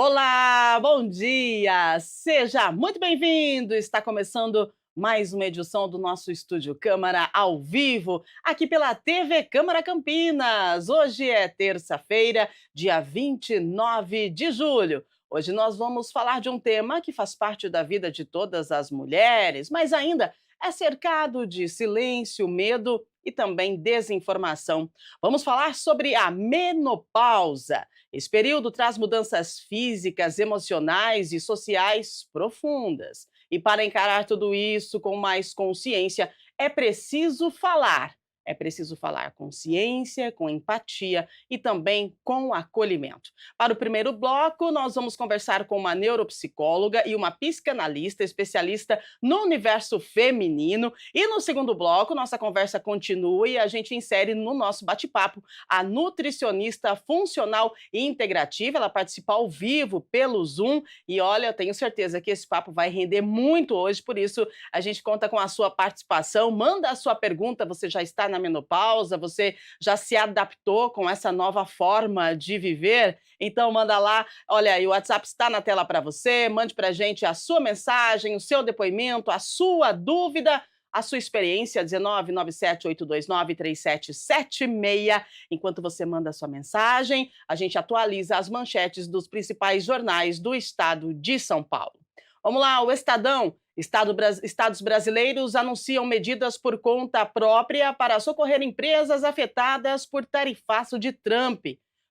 Olá, bom dia! Seja muito bem-vindo! Está começando mais uma edição do nosso Estúdio Câmara ao vivo, aqui pela TV Câmara Campinas. Hoje é terça-feira, dia 29 de julho. Hoje nós vamos falar de um tema que faz parte da vida de todas as mulheres, mas ainda é cercado de silêncio, medo e também desinformação. Vamos falar sobre a menopausa. Esse período traz mudanças físicas, emocionais e sociais profundas. E para encarar tudo isso com mais consciência, é preciso falar. É preciso falar com ciência, com empatia e também com acolhimento. Para o primeiro bloco, nós vamos conversar com uma neuropsicóloga e uma psicanalista especialista no universo feminino. E no segundo bloco, nossa conversa continua e a gente insere no nosso bate-papo a nutricionista funcional e integrativa. Ela participa ao vivo pelo Zoom e olha, eu tenho certeza que esse papo vai render muito hoje, por isso a gente conta com a sua participação. Manda a sua pergunta, você já está na menopausa, você já se adaptou com essa nova forma de viver? Então manda lá, olha aí, o WhatsApp está na tela para você, mande para a gente a sua mensagem, o seu depoimento, a sua dúvida, a sua experiência, 19978293776. Enquanto você manda a sua mensagem, a gente atualiza as manchetes dos principais jornais do estado de São Paulo. Vamos lá, o Estadão. Estados brasileiros anunciam medidas por conta própria para socorrer empresas afetadas por tarifaço de Trump.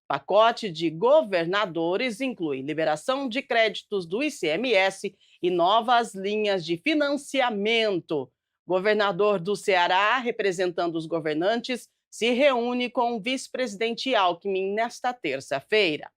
Pacote de governadores inclui liberação de créditos do ICMS e novas linhas de financiamento. Governador do Ceará, representando os governantes, se reúne com o vice-presidente Alckmin nesta terça-feira.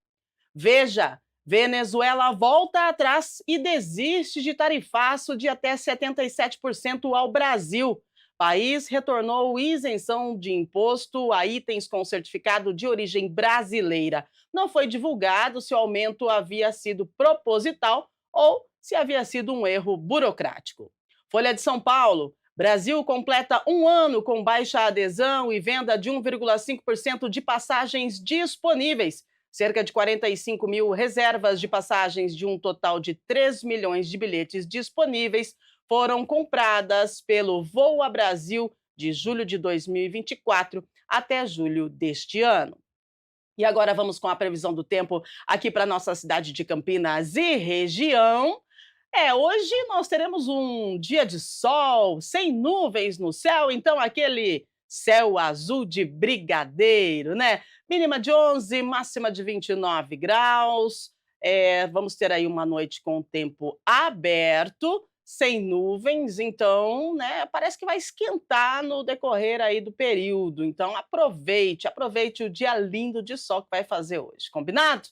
Veja, Venezuela volta atrás e desiste de tarifaço de até 77% ao Brasil. País retornou isenção de imposto a itens com certificado de origem brasileira. Não foi divulgado se o aumento havia sido proposital ou se havia sido um erro burocrático. Folha de São Paulo. Brasil completa um ano com baixa adesão e venda de 1,5% de passagens disponíveis. Cerca de 45 mil reservas de passagens de um total de 3 milhões de bilhetes disponíveis foram compradas pelo Voa Brasil de julho de 2024 até julho deste ano. E agora vamos com a previsão do tempo aqui para nossa cidade de Campinas e região. Hoje nós teremos um dia de sol, sem nuvens no céu, então aquele céu azul de brigadeiro, né? Mínima de 11, máxima de 29 graus. Vamos ter aí uma noite com o tempo aberto, sem nuvens, então, né, parece que vai esquentar no decorrer aí do período. Então aproveite o dia lindo de sol que vai fazer hoje, combinado?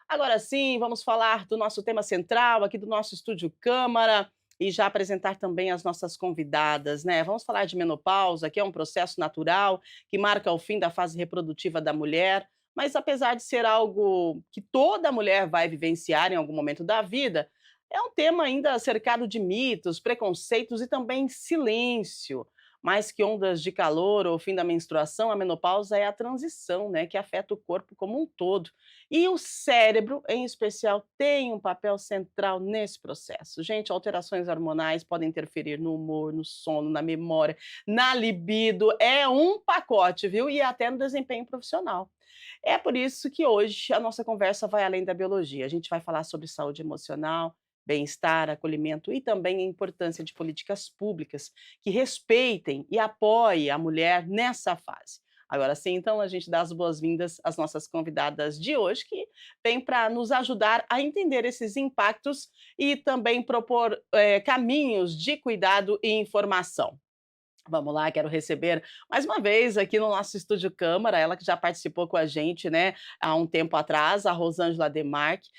Agora sim, vamos falar do nosso tema central aqui do nosso Estúdio Câmara e já apresentar também as nossas convidadas, né? Vamos falar de menopausa, que é um processo natural que marca o fim da fase reprodutiva da mulher, mas apesar de ser algo que toda mulher vai vivenciar em algum momento da vida, é um tema ainda cercado de mitos, preconceitos e também silêncio. Mais que ondas de calor ou fim da menstruação, a menopausa é a transição, né, que afeta o corpo como um todo. E o cérebro, em especial, tem um papel central nesse processo. Gente, alterações hormonais podem interferir no humor, no sono, na memória, na libido. É um pacote, viu? E até no desempenho profissional. É por isso que hoje a nossa conversa vai além da biologia. A gente vai falar sobre saúde emocional, bem-estar, acolhimento e também a importância de políticas públicas que respeitem e apoiem a mulher nessa fase. Agora sim, então, a gente dá as boas-vindas às nossas convidadas de hoje, que vêm para nos ajudar a entender esses impactos e também propor caminhos de cuidado e informação. Vamos lá, quero receber mais uma vez aqui no nosso Estúdio Câmara, ela que já participou com a gente, né, há um tempo atrás, a Rosângela Demarque.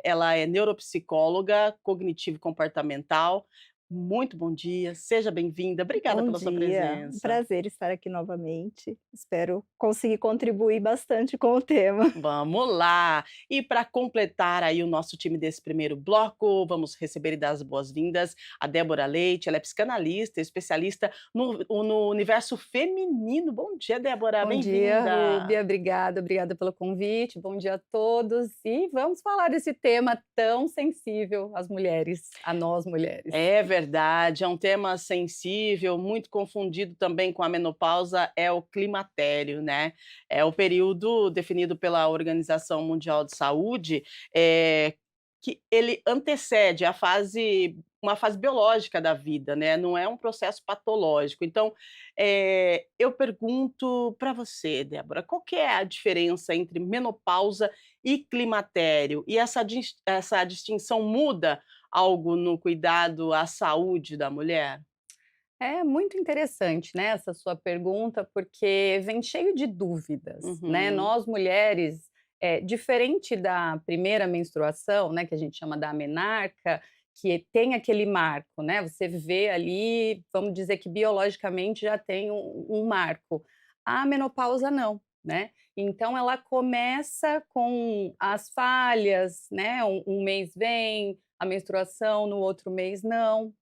Ela é neuropsicóloga cognitivo-comportamental, muito bom dia, seja bem-vinda, obrigada Bom pela sua dia, um presença. prazer estar aqui novamente. Espero conseguir contribuir bastante com o tema. Vamos lá! E para completar aí o nosso time desse primeiro bloco, vamos receber e dar as boas-vindas a Débora Leite, ela é psicanalista, especialista no universo feminino. Bom dia, Débora, Bom dia, bem-vinda! Rúbia, obrigada pelo convite, bom dia a todos. E vamos falar desse tema tão sensível às mulheres, a nós mulheres. É verdade, é um tema sensível, muito confundido também com a menopausa, é o climatério, né. É o período definido pela Organização Mundial de Saúde, que ele antecede a fase uma fase biológica da vida, né, não é um processo patológico. Então, eu pergunto para você, Débora, qual que é a diferença entre menopausa e climatério? E essa distinção muda algo no cuidado à saúde da mulher? É muito interessante, né, essa sua pergunta, porque vem cheio de dúvidas, né. Uhum. Nós mulheres, diferente da primeira menstruação, né, que a gente chama da menarca, que tem aquele marco, né, você vê ali, vamos dizer que biologicamente já tem um marco. A menopausa não, né. Então ela começa com as falhas, né, um mês vem a menstruação, no outro mês não.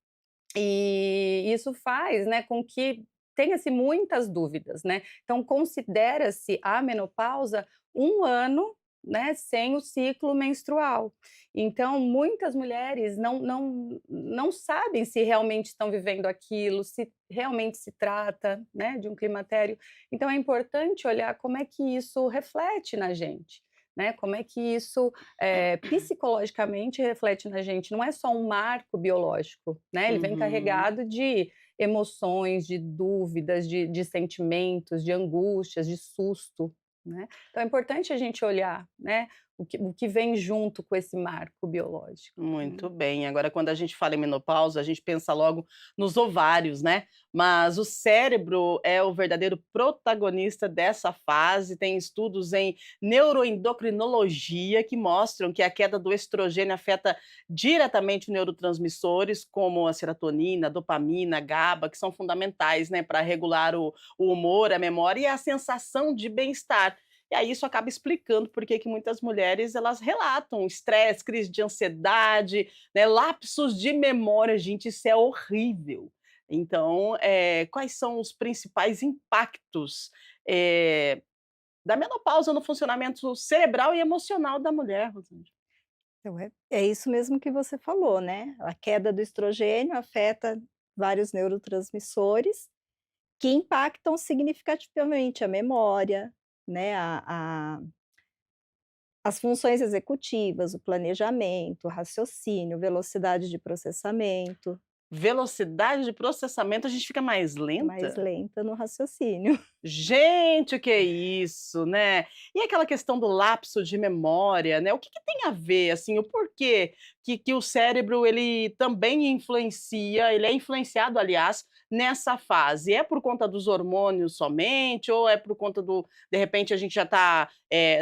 E isso faz, né, com que tenha-se muitas dúvidas, né. Então considera-se a menopausa um ano, né, sem o ciclo menstrual. Então muitas mulheres não sabem se realmente estão vivendo aquilo, se realmente se trata, né, de um climatério. Então é importante olhar como é que isso reflete na gente, né, como é que isso psicologicamente reflete na gente, não é só um marco biológico, né, ele vem Uhum. carregado de emoções, de dúvidas, de sentimentos, de angústias, de susto, né. Então é importante a gente olhar, né, o que vem junto com esse marco biológico, né. Muito bem. Agora, quando a gente fala em menopausa, a gente pensa logo nos ovários, né? Mas o cérebro é o verdadeiro protagonista dessa fase. Tem estudos em neuroendocrinologia que mostram que a queda do estrogênio afeta diretamente neurotransmissores como a serotonina, a dopamina, a GABA, que são fundamentais, né, para regular o humor, a memória e a sensação de bem-estar. E aí isso acaba explicando por que que muitas mulheres elas relatam estresse, crise de ansiedade, né, lapsos de memória, gente, isso é horrível. Então, quais são os principais impactos, da menopausa no funcionamento cerebral e emocional da mulher, Rosângela? Então é isso mesmo que você falou, né, a queda do estrogênio afeta vários neurotransmissores que impactam significativamente a memória, né, as funções executivas, o planejamento, o raciocínio, velocidade de processamento, Velocidade de processamento, a gente fica mais mais lenta? lenta no raciocínio. Gente, o que é isso, né? E aquela questão do lapso de memória, né, o que que tem a ver, assim, o porquê que o cérebro ele também influencia, ele é influenciado, aliás, nessa fase? É por conta dos hormônios somente ou é por conta do de repente a gente já está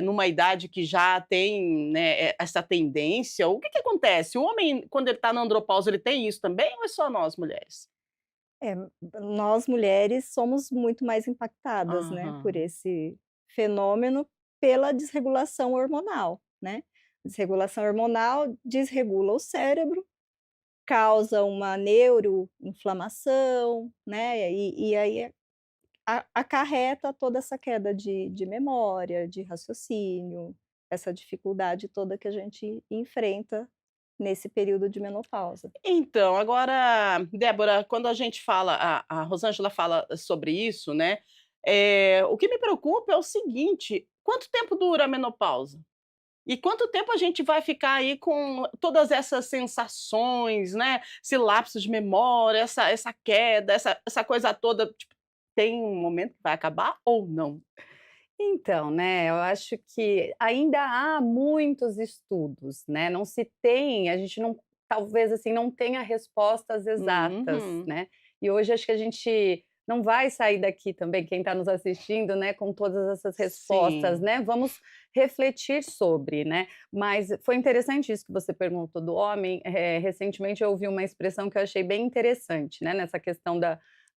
numa idade que já tem, né, essa tendência? O que que acontece? O homem, quando ele está na andropausa, ele tem isso também ou é só nós mulheres? É, nós mulheres somos muito mais impactadas, né, por Aham. esse fenômeno, pela desregulação hormonal, né. Desregulação hormonal desregula o cérebro, causa uma neuroinflamação, né, e aí acarreta toda essa queda de memória, de raciocínio, essa dificuldade toda que a gente enfrenta nesse período de menopausa. Então, agora, Débora, quando a gente fala a Rosângela fala sobre isso, né, o que me preocupa é o seguinte: quanto tempo dura a menopausa? E quanto tempo a gente vai ficar aí com todas essas sensações, né, esse lapso de memória, essa queda, essa coisa toda, tipo, tem um momento que vai acabar ou não? Então, né, eu acho que ainda há muitos estudos, né, não se tem, a gente não, talvez, assim, não tenha respostas exatas, Uhum. né. E hoje acho que a gente não vai sair daqui também, quem está nos assistindo, né, com todas essas respostas, Sim. né, vamos refletir sobre, né. Mas foi interessante isso que você perguntou do homem, recentemente eu ouvi uma expressão que eu achei bem interessante, né, nessa questão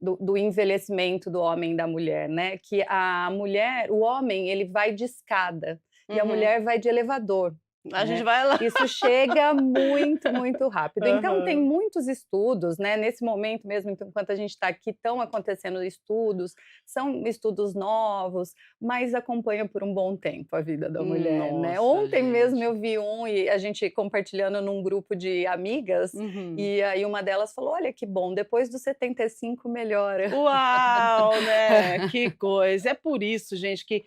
do envelhecimento do homem e da mulher, né, que a mulher o homem ele vai de escada, e a Uhum. mulher vai de elevador, A gente né. vai lá. Isso chega muito, muito rápido. Então tem Aham. muitos estudos, né, nesse momento mesmo, então, enquanto a gente está aqui, estão acontecendo estudos, são estudos novos, mas acompanha por um bom tempo a vida da mulher, né. Nossa, Ontem mesmo gente. eu vi um e a gente compartilhando num grupo de amigas, Uhum. e aí uma delas falou: "Olha que bom, depois dos 75 melhora". Uau, né, que coisa. É por isso, gente, que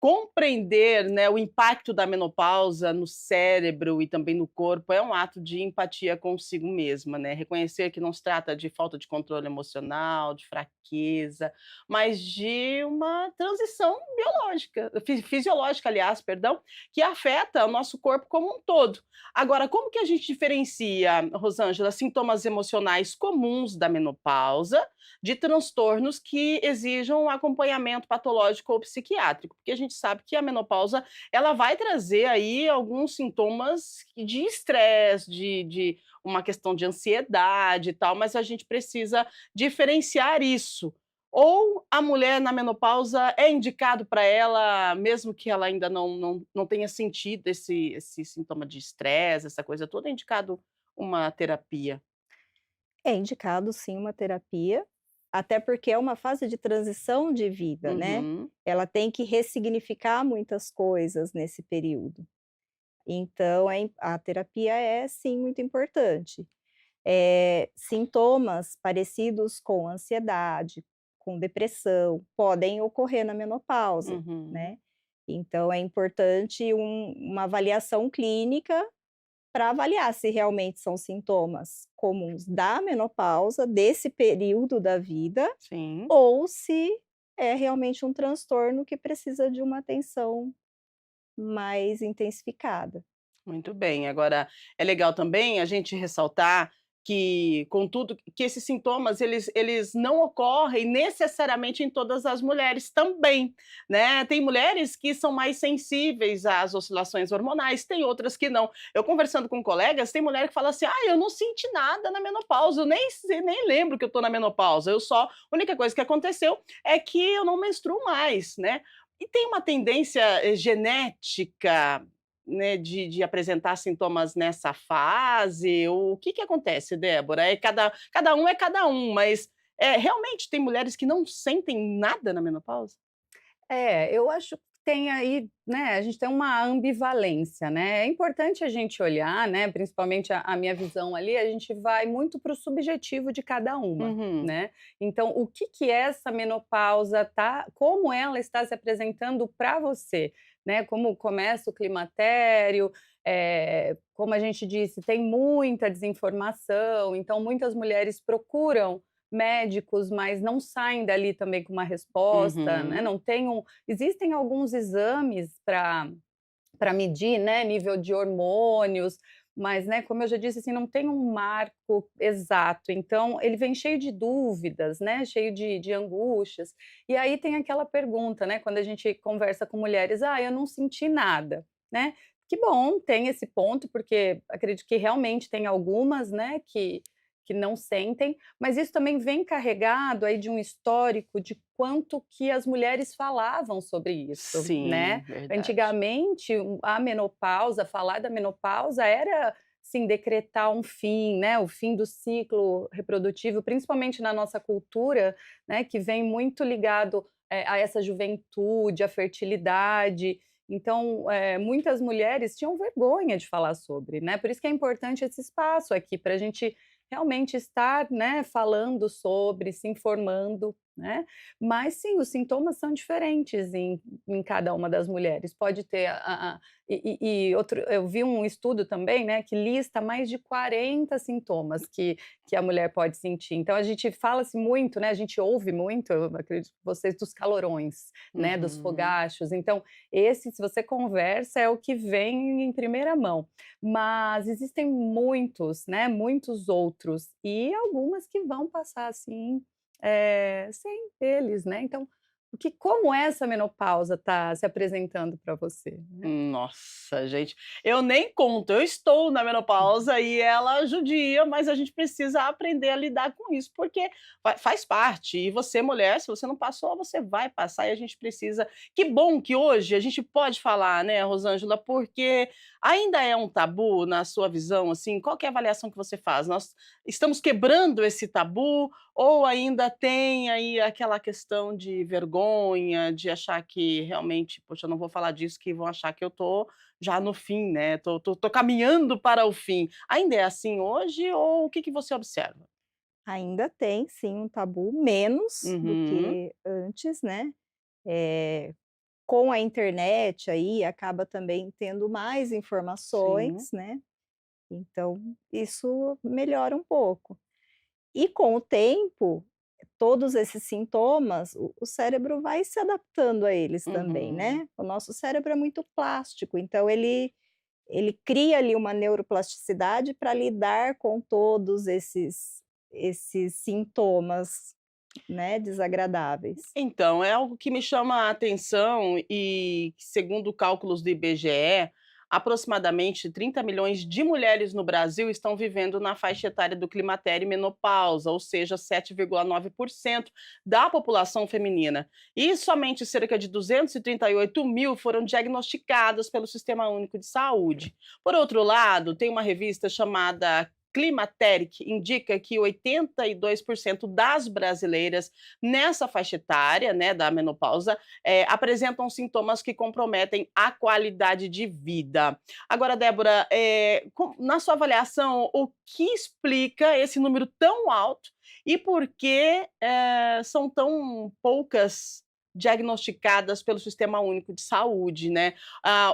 compreender, né, o impacto da menopausa no cérebro e também no corpo é um ato de empatia consigo mesma, né, reconhecer que não se trata de falta de controle emocional, de fraqueza, mas de uma transição biológica, fisiológica, aliás, perdão, que afeta o nosso corpo como um todo. Agora, como que a gente diferencia, Rosângela, sintomas emocionais comuns da menopausa de transtornos que exijam um acompanhamento patológico ou psiquiátrico? Porque a gente sabe que a menopausa, ela vai trazer aí alguns sintomas de estresse, de uma questão de ansiedade e tal, mas a gente precisa diferenciar isso. Ou a mulher na menopausa é indicado para ela, mesmo que ela ainda não tenha sentido esse sintoma de estresse, essa coisa toda, é indicado uma terapia? É indicado sim uma terapia, até porque é uma fase de transição de vida, né. Uhum, Ela tem que ressignificar muitas coisas nesse período. Então a terapia é sim muito importante. Sintomas parecidos com ansiedade, com depressão, podem ocorrer na menopausa, uhum. né. Então é importante uma avaliação clínica para avaliar se realmente são sintomas comuns da menopausa, desse período da vida, Sim. ou se é realmente um transtorno que precisa de uma atenção mais intensificada. Muito bem. Agora, é legal também a gente ressaltar que, contudo, que esses sintomas eles não ocorrem necessariamente em todas as mulheres também, né. Tem mulheres que são mais sensíveis às oscilações hormonais, tem outras que não. Eu conversando com colegas, tem mulher que fala assim: "Ah, eu não senti nada na menopausa, eu nem lembro que eu estou na menopausa, eu só a única coisa que aconteceu é que eu não menstruo mais", né. E tem uma tendência, genética, né, de apresentar sintomas nessa fase? O que que acontece, Débora? Cada um é cada um, mas, realmente tem mulheres que não sentem nada na menopausa? Eu acho que tem aí, né, a gente tem uma ambivalência, né. É importante a gente olhar, né, principalmente a minha visão ali, a gente vai muito para o subjetivo de cada uma, Uhum, né. Então, o que que essa menopausa tá como ela está se apresentando para você, né, como começa o climatério, como a gente disse, tem muita desinformação, então muitas mulheres procuram médicos, mas não saem dali também com uma resposta, né, uhum. não tem existem alguns exames para medir, né, nível de hormônios, mas, né, como eu já disse, assim, não tem um marco exato, então ele vem cheio de dúvidas, né, cheio de angústias. E aí tem aquela pergunta, né, quando a gente conversa com mulheres: "Ah, eu não senti nada", né. Que bom, tem esse ponto, porque acredito que realmente tem algumas, né, que não sentem, mas isso também vem carregado aí de um histórico de quanto que as mulheres falavam sobre isso, né. Sim, verdade. Antigamente, a menopausa, falar da menopausa era, sim, decretar um fim, né, o fim do ciclo reprodutivo, principalmente na nossa cultura, né, que vem muito ligado, a essa juventude, à fertilidade. Então, muitas mulheres tinham vergonha de falar sobre, né, por isso que é importante esse espaço aqui, para a gente realmente estar, né, falando sobre, se informando, né. Mas sim, os sintomas são diferentes em cada uma das mulheres. Pode ter e outro eu vi um estudo também, né, que lista mais de 40 sintomas que a mulher pode sentir. Então a gente fala-se muito, né, a gente ouve muito, eu acredito que vocês, dos calorões, né, dos Uhum. fogachos. Então esse, se você conversa, é o que vem em primeira mão. Mas existem muitos, né, muitos outros, e algumas que vão passar assim, sem eles, né? Então, como essa menopausa está se apresentando para você, né? Nossa, gente, eu nem conto, eu estou na menopausa e ela judia, mas a gente precisa aprender a lidar com isso, porque faz parte. E você, mulher, se você não passou, você vai passar e a gente precisa. Que bom que hoje a gente pode falar, né, Rosângela, porque ainda é um tabu na sua visão, assim, qual que é a avaliação que você faz? Nós estamos quebrando esse tabu ou ainda tem aí aquela questão de vergonha, de achar que realmente, poxa, eu não vou falar disso, que vão achar que eu tô já no fim, né? Tô caminhando para o fim. Ainda é assim hoje ou o que que você observa? Ainda tem sim um tabu, menos do Uhum, que antes, né. Eh, com a internet aí acaba também tendo mais sim. informações, né, então isso melhora um pouco. E com o tempo, todos esses sintomas, o cérebro vai se adaptando a eles também, Uhum. né. O nosso cérebro é muito plástico, então ele cria ali uma neuroplasticidade para lidar com todos esses sintomas, né, desagradáveis. Então, é algo que me chama a atenção e, segundo cálculos do IBGE, aproximadamente 30 milhões de mulheres no Brasil estão vivendo na faixa etária do climatério e menopausa, ou seja, 7,9% da população feminina. E somente cerca de 238 mil foram diagnosticadas pelo Sistema Único de Saúde. Por outro lado, tem uma revista chamada Climateric, indica que 82% das brasileiras nessa faixa etária, né, da menopausa, apresentam sintomas que comprometem a qualidade de vida. Agora, Débora, na sua avaliação, o que explica esse número tão alto e por que são tão poucas diagnosticadas pelo Sistema Único de Saúde, né?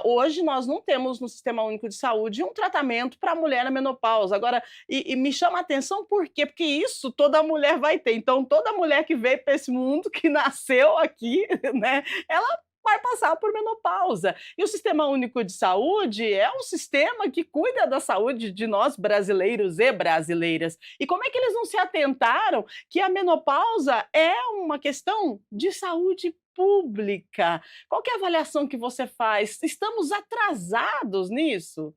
Hoje nós não temos no Sistema Único de Saúde um tratamento para a mulher na menopausa. Agora, e me chama a atenção por quê? Porque isso toda mulher vai ter. Então, toda mulher que veio para esse mundo, que nasceu aqui, né, ela vai passar por menopausa. E o Sistema Único de Saúde é um sistema que cuida da saúde de nós brasileiros e brasileiras. E como é que eles não se atentaram que a menopausa é uma questão de saúde pública? Qual que é a avaliação que você faz? Estamos atrasados nisso?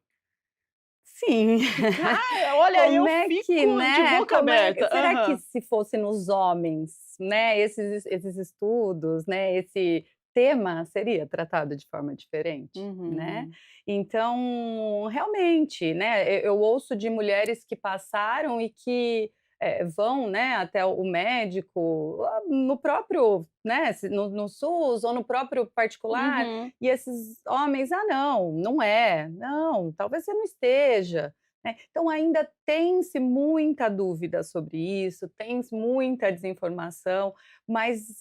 Sim. Cara, olha, Como eu é que, fico de né, boca aberta. será que Aham. se fosse nos homens, né, esses estudos, né, esse tema seria tratado de forma diferente, né? Uhum. Então, realmente, né, eu ouço de mulheres que passaram e que, vão, né, até o médico, no próprio, né, no SUS ou no próprio particular, Uhum. e esses homens: "Ah, não, não é. Não, talvez você não esteja", né. Então ainda tem-se muita dúvida sobre isso, tem-se muita desinformação, mas,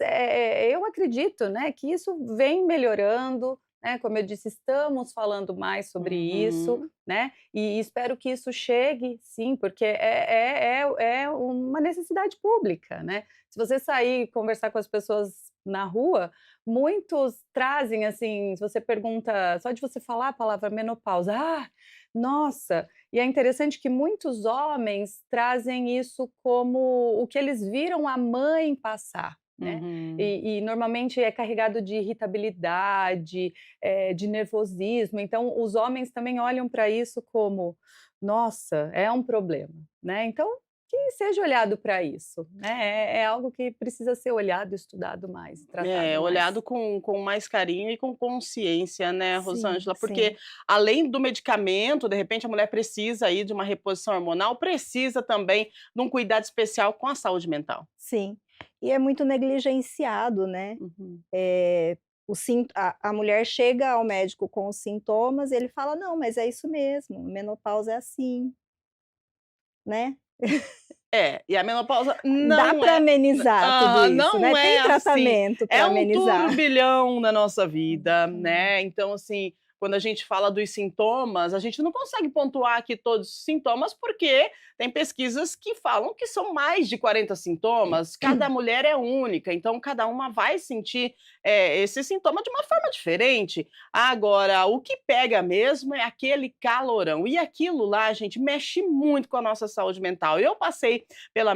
eu acredito, né, que isso vem melhorando, né, como eu disse, estamos falando mais sobre isso, Uhum. né, e espero que isso chegue sim, porque é uma necessidade pública, né. Se você sair e conversar com as pessoas na rua, muitos trazem, assim, se você pergunta só de você falar a palavra menopausa: "Ah, nossa!". E é interessante que muitos homens trazem isso como o que eles viram a mãe passar, né. Uhum. E normalmente é carregado de irritabilidade, de nervosismo, então os homens também olham para isso como: "Nossa, é um problema", né. Então, que seja olhado para isso, né, é algo que precisa ser olhado, estudado mais, tratado É, mais. olhado com mais carinho e com consciência, né, Sim, Rosângela, porque sim, além do medicamento, de repente a mulher precisa aí de uma reposição hormonal, precisa também de um cuidado especial com a saúde mental. sim. E é muito negligenciado, né. Uhum. O sin a mulher chega ao médico com os sintomas e ele fala: "Não, mas é isso mesmo, menopausa é assim", né. É, e a menopausa Dá não para é amenizar tudo isso, né, não é tem assim, tratamento é para um amenizar. turbilhão na nossa vida, É, né, então assim, quando a gente fala dos sintomas, a gente não consegue pontuar aqui todos os sintomas, porque tem pesquisas que falam que são mais de 40 sintomas, cada mulher é única, então cada uma vai sentir esse sintoma de uma forma diferente. Agora, o que pega mesmo é aquele calorão, e aquilo lá, gente, mexe muito com a nossa saúde mental. Eu passei pela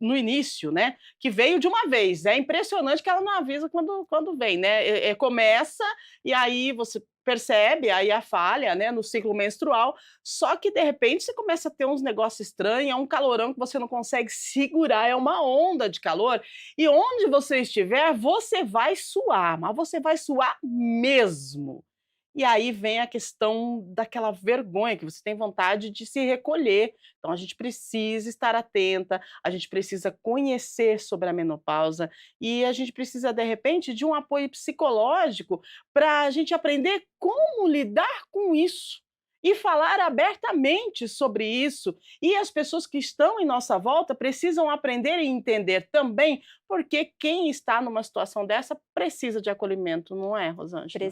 no início, né, que veio de uma vez. É impressionante que ela não avisa quando vem, né? Começa e aí você percebe aí a falha, né, no ciclo menstrual, só que de repente você começa a ter uns negócios estranhos, é um calorão que você não consegue segurar, é uma onda de calor, e onde você estiver, você vai suar, mas você vai suar mesmo. E aí vem a questão daquela vergonha que você tem vontade de se recolher. Então a gente precisa estar atenta, a gente precisa conhecer sobre a menopausa e a gente precisa, de repente, de um apoio psicológico para a gente aprender como lidar com isso e falar abertamente sobre isso. E as pessoas que estão em nossa volta precisam aprender e entender também, porque quem está numa situação dessa precisa de acolhimento, não é, Rosângela?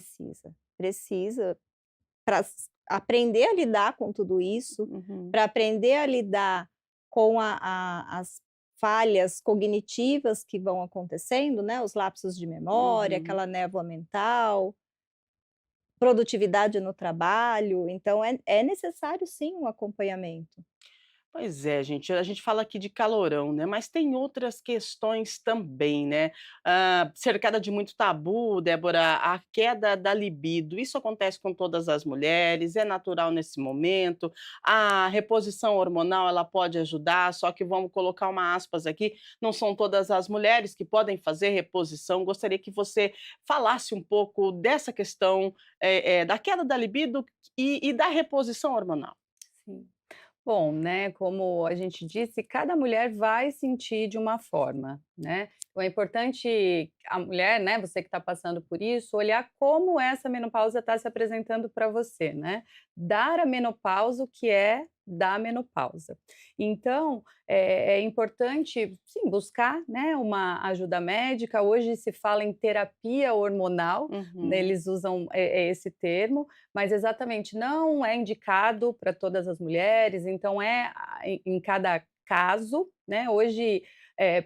Precisa para aprender a lidar com tudo isso, Uhum, para aprender a lidar com as falhas cognitivas que vão acontecendo, né, os lapsos de memória, uhum. aquela névoa mental, produtividade no trabalho, então é necessário sim um acompanhamento. Pois é, gente, a gente fala aqui de calorão, né, mas tem outras questões também, né. Cercada de muito tabu, Débora, a queda da libido, isso acontece com todas as mulheres, é natural nesse momento, a reposição hormonal, ela pode ajudar, só que vamos colocar uma aspas aqui, não são todas as mulheres que podem fazer reposição. Gostaria que você falasse um pouco dessa questão, da queda da libido e da reposição hormonal. Sim. Bom, né, como a gente disse, cada mulher vai sentir de uma forma, né? Então é importante a mulher, né, você que está passando por isso, olhar como essa menopausa está se apresentando para você, né? Dar a menopausa o que é da menopausa. Então, é importante, sim, buscar, né, uma ajuda médica. Hoje se fala em terapia hormonal, né, Uhum. eles usam esse termo, mas exatamente não é indicado para todas as mulheres, então em cada caso, né? Hoje, eh,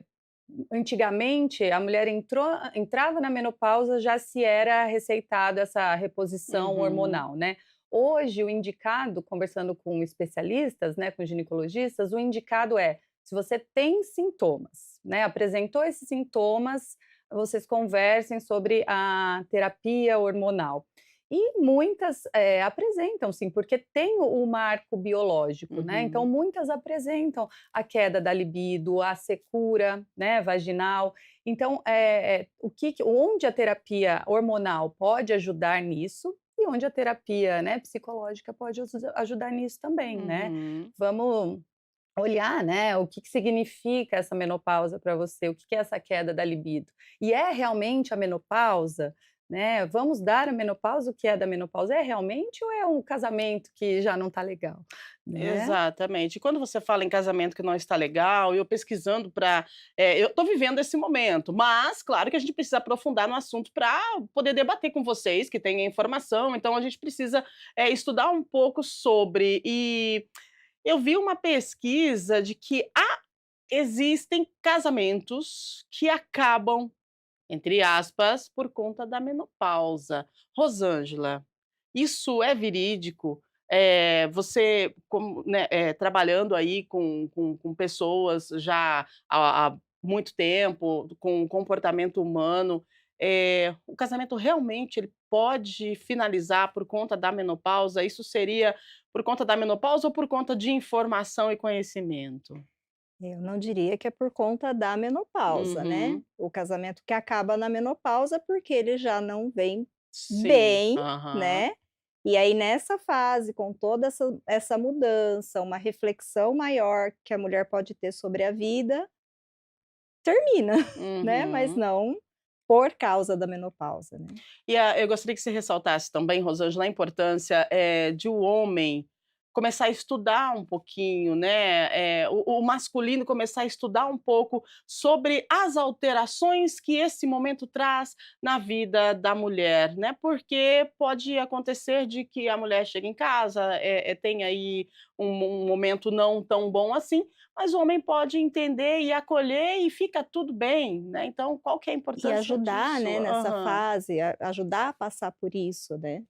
antigamente a mulher entrava na menopausa, já se era receitado essa reposição Uhum. hormonal, né. Hoje o indicado, conversando com especialistas, né, com ginecologistas, o indicado é, se você tem sintomas, né, apresentou esses sintomas, vocês conversem sobre a terapia hormonal. E muitas, apresentam sim, porque tem o marco biológico, né, então Uhum. muitas apresentam a queda da libido, a secura, né, vaginal. Então, onde a terapia hormonal pode ajudar nisso e onde a terapia, né, psicológica pode ajudar nisso também, né. Uhum. Vamos olhar, né, o que que significa essa menopausa para você, o que que é essa queda da libido. E é realmente a menopausa, né, vamos dar a menopausa o que é da menopausa, é realmente ou é um casamento que já não está legal, né? Exatamente. E quando você fala em casamento que não está legal, eu pesquisando para, eu estou vivendo esse momento, mas claro que a gente precisa aprofundar no assunto para poder debater com vocês que têm a informação, então a gente precisa, estudar um pouco sobre. E eu vi uma pesquisa de que existem casamentos que acabam, entre aspas, por conta da menopausa. Rosângela, isso é verídico? Você, como, né, trabalhando aí com pessoas já há muito tempo, com comportamento humano, o casamento realmente ele pode finalizar por conta da menopausa? Isso seria por conta da menopausa ou por conta de informação e conhecimento? Eu não diria que é por conta da menopausa, né. Uhum. O casamento que acaba na menopausa, porque ele já não vem Sim. bem, Aham. né, e aí nessa fase, com toda essa mudança, uma reflexão maior que a mulher pode ter sobre a vida, termina, né, mas Uhum. não por causa da menopausa, né. Eu gostaria que você ressaltasse também, Rosângela, a importância, de o homem começar a estudar um pouquinho, né, o masculino começar a estudar um pouco sobre as alterações que esse momento traz na vida da mulher, né, porque pode acontecer de que a mulher chega em casa, tem aí um momento não tão bom assim, mas o homem pode entender e acolher e fica tudo bem, né, então qual que é a E importância ajudar, disso? né, nessa Aham. fase, ajudar a passar por isso, né.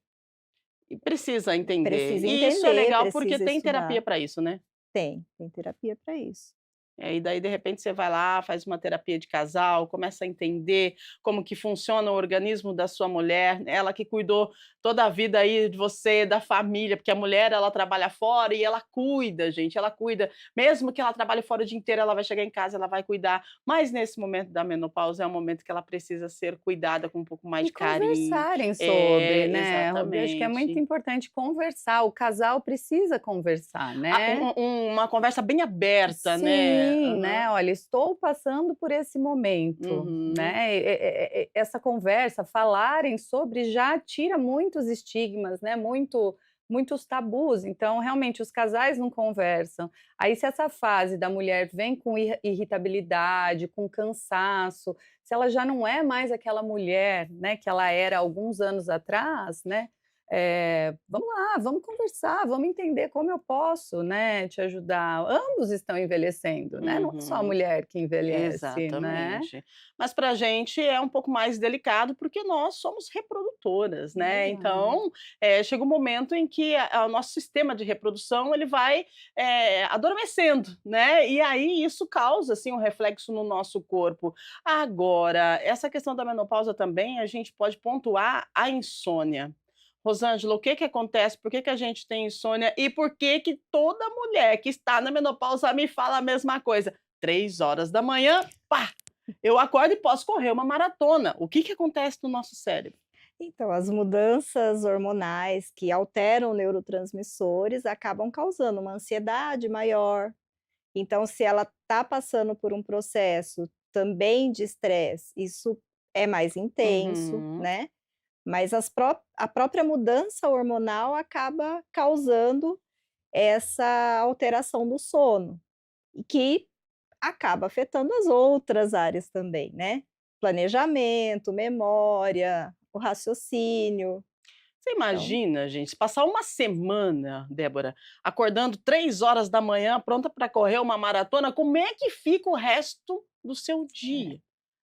E precisa entender. Precisa E isso é entender, legal porque precisa tem terapia estudar. para isso, né. Tem terapia para isso. E daí, de repente, você vai lá, faz uma terapia de casal, começa a entender como que funciona o organismo da sua mulher, ela que cuidou toda a vida aí de você, da família, porque a mulher ela trabalha fora e ela cuida, gente, ela cuida. Mesmo que ela trabalhe fora o dia inteiro, ela vai chegar em casa, ela vai cuidar. Mas nesse momento da menopausa é um momento que ela precisa ser cuidada com um pouco mais E de carinho. conversarem sobre, É, né, Robi, acho que é muito exatamente. importante conversar, o casal precisa conversar, né. Uma conversa bem aberta, né. Sim, Aham. né, "Olha, estou passando por esse momento", Uhum. né, essa conversa, falarem sobre já tira muitos estigmas, né, muitos tabus, então realmente os casais não conversam. Aí se essa fase da mulher vem com irritabilidade, com cansaço, se ela já não é mais aquela mulher, né, que ela era alguns anos atrás, né, vamos lá, vamos conversar, vamos entender como eu posso, né, te ajudar. Ambos estão envelhecendo, né, não é só a Uhum. mulher que envelhece, né. Exatamente. Mas para a gente é um pouco mais delicado, porque nós somos reprodutoras, né, Verdade. então, chega um momento em que a o nosso sistema de reprodução ele vai, adormecendo, né, e aí isso causa, assim, um reflexo no nosso corpo. Agora, essa questão da menopausa também a gente pode pontuar a insônia. Rosângela, o que que acontece? Por que que a gente tem insônia e por que que toda mulher que está na menopausa me fala a mesma coisa? 3 horas da manhã, pá, eu acordo e posso correr uma maratona. O que que acontece no nosso cérebro? Então, as mudanças hormonais que alteram neurotransmissores acabam causando uma ansiedade maior. Então, se ela está passando por um processo também de estresse, isso é mais intenso, Uhum. né? Mas a própria mudança hormonal acaba causando essa alteração do sono, e que acaba afetando as outras áreas também, né? Planejamento, memória, o raciocínio. Você Então, imagina, gente, se passar uma semana, Débora, acordando 3 horas da manhã, pronta para correr uma maratona, como é que fica o resto do seu É. dia,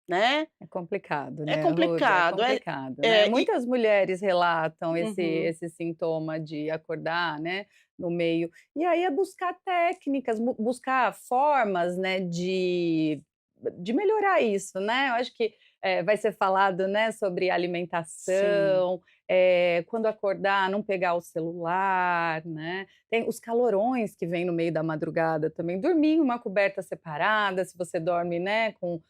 né? É complicado, É né, Rose, é complicado, complicado, né. e Muitas mulheres relatam esse uhum. esse sintoma de acordar, né, no meio e aí é buscar técnicas, buscar formas, né, de melhorar isso, né. Eu acho que, vai ser falado, né, sobre Sim. alimentação, quando acordar não pegar o celular, né. Tem os calorões que vêm no meio da madrugada também, dormir em uma coberta separada, se você dorme, né, com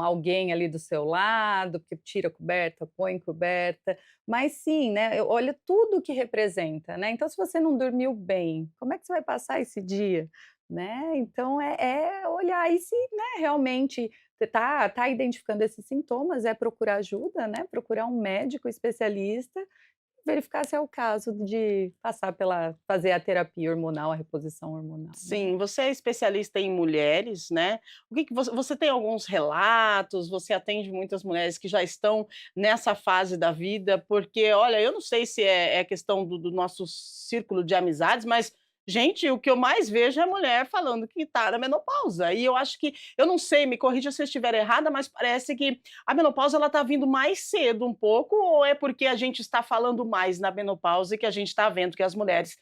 alguém ali do seu lado, porque tira a coberta, põe coberta, mas sim, né, olha tudo que representa, né, então se você não dormiu bem, como é que você vai passar esse dia, né, então é olhar e se, né, realmente você tá identificando esses sintomas, é procurar ajuda, né, procurar um médico especialista, verificar se é o caso de passar pela fazer a terapia hormonal, a reposição hormonal, né. Sim, você é especialista em mulheres, né. O que que você tem alguns relatos, você atende muitas mulheres que já estão nessa fase da vida, porque olha, eu não sei se é questão do nosso círculo de amizades, mas, gente, o que eu mais vejo é mulher falando que está na menopausa, e eu acho que eu não sei, me corrija se eu estiver errada, mas parece que a menopausa ela está vindo mais cedo um pouco, ou é porque a gente está falando mais na menopausa e que a gente está vendo que as mulheres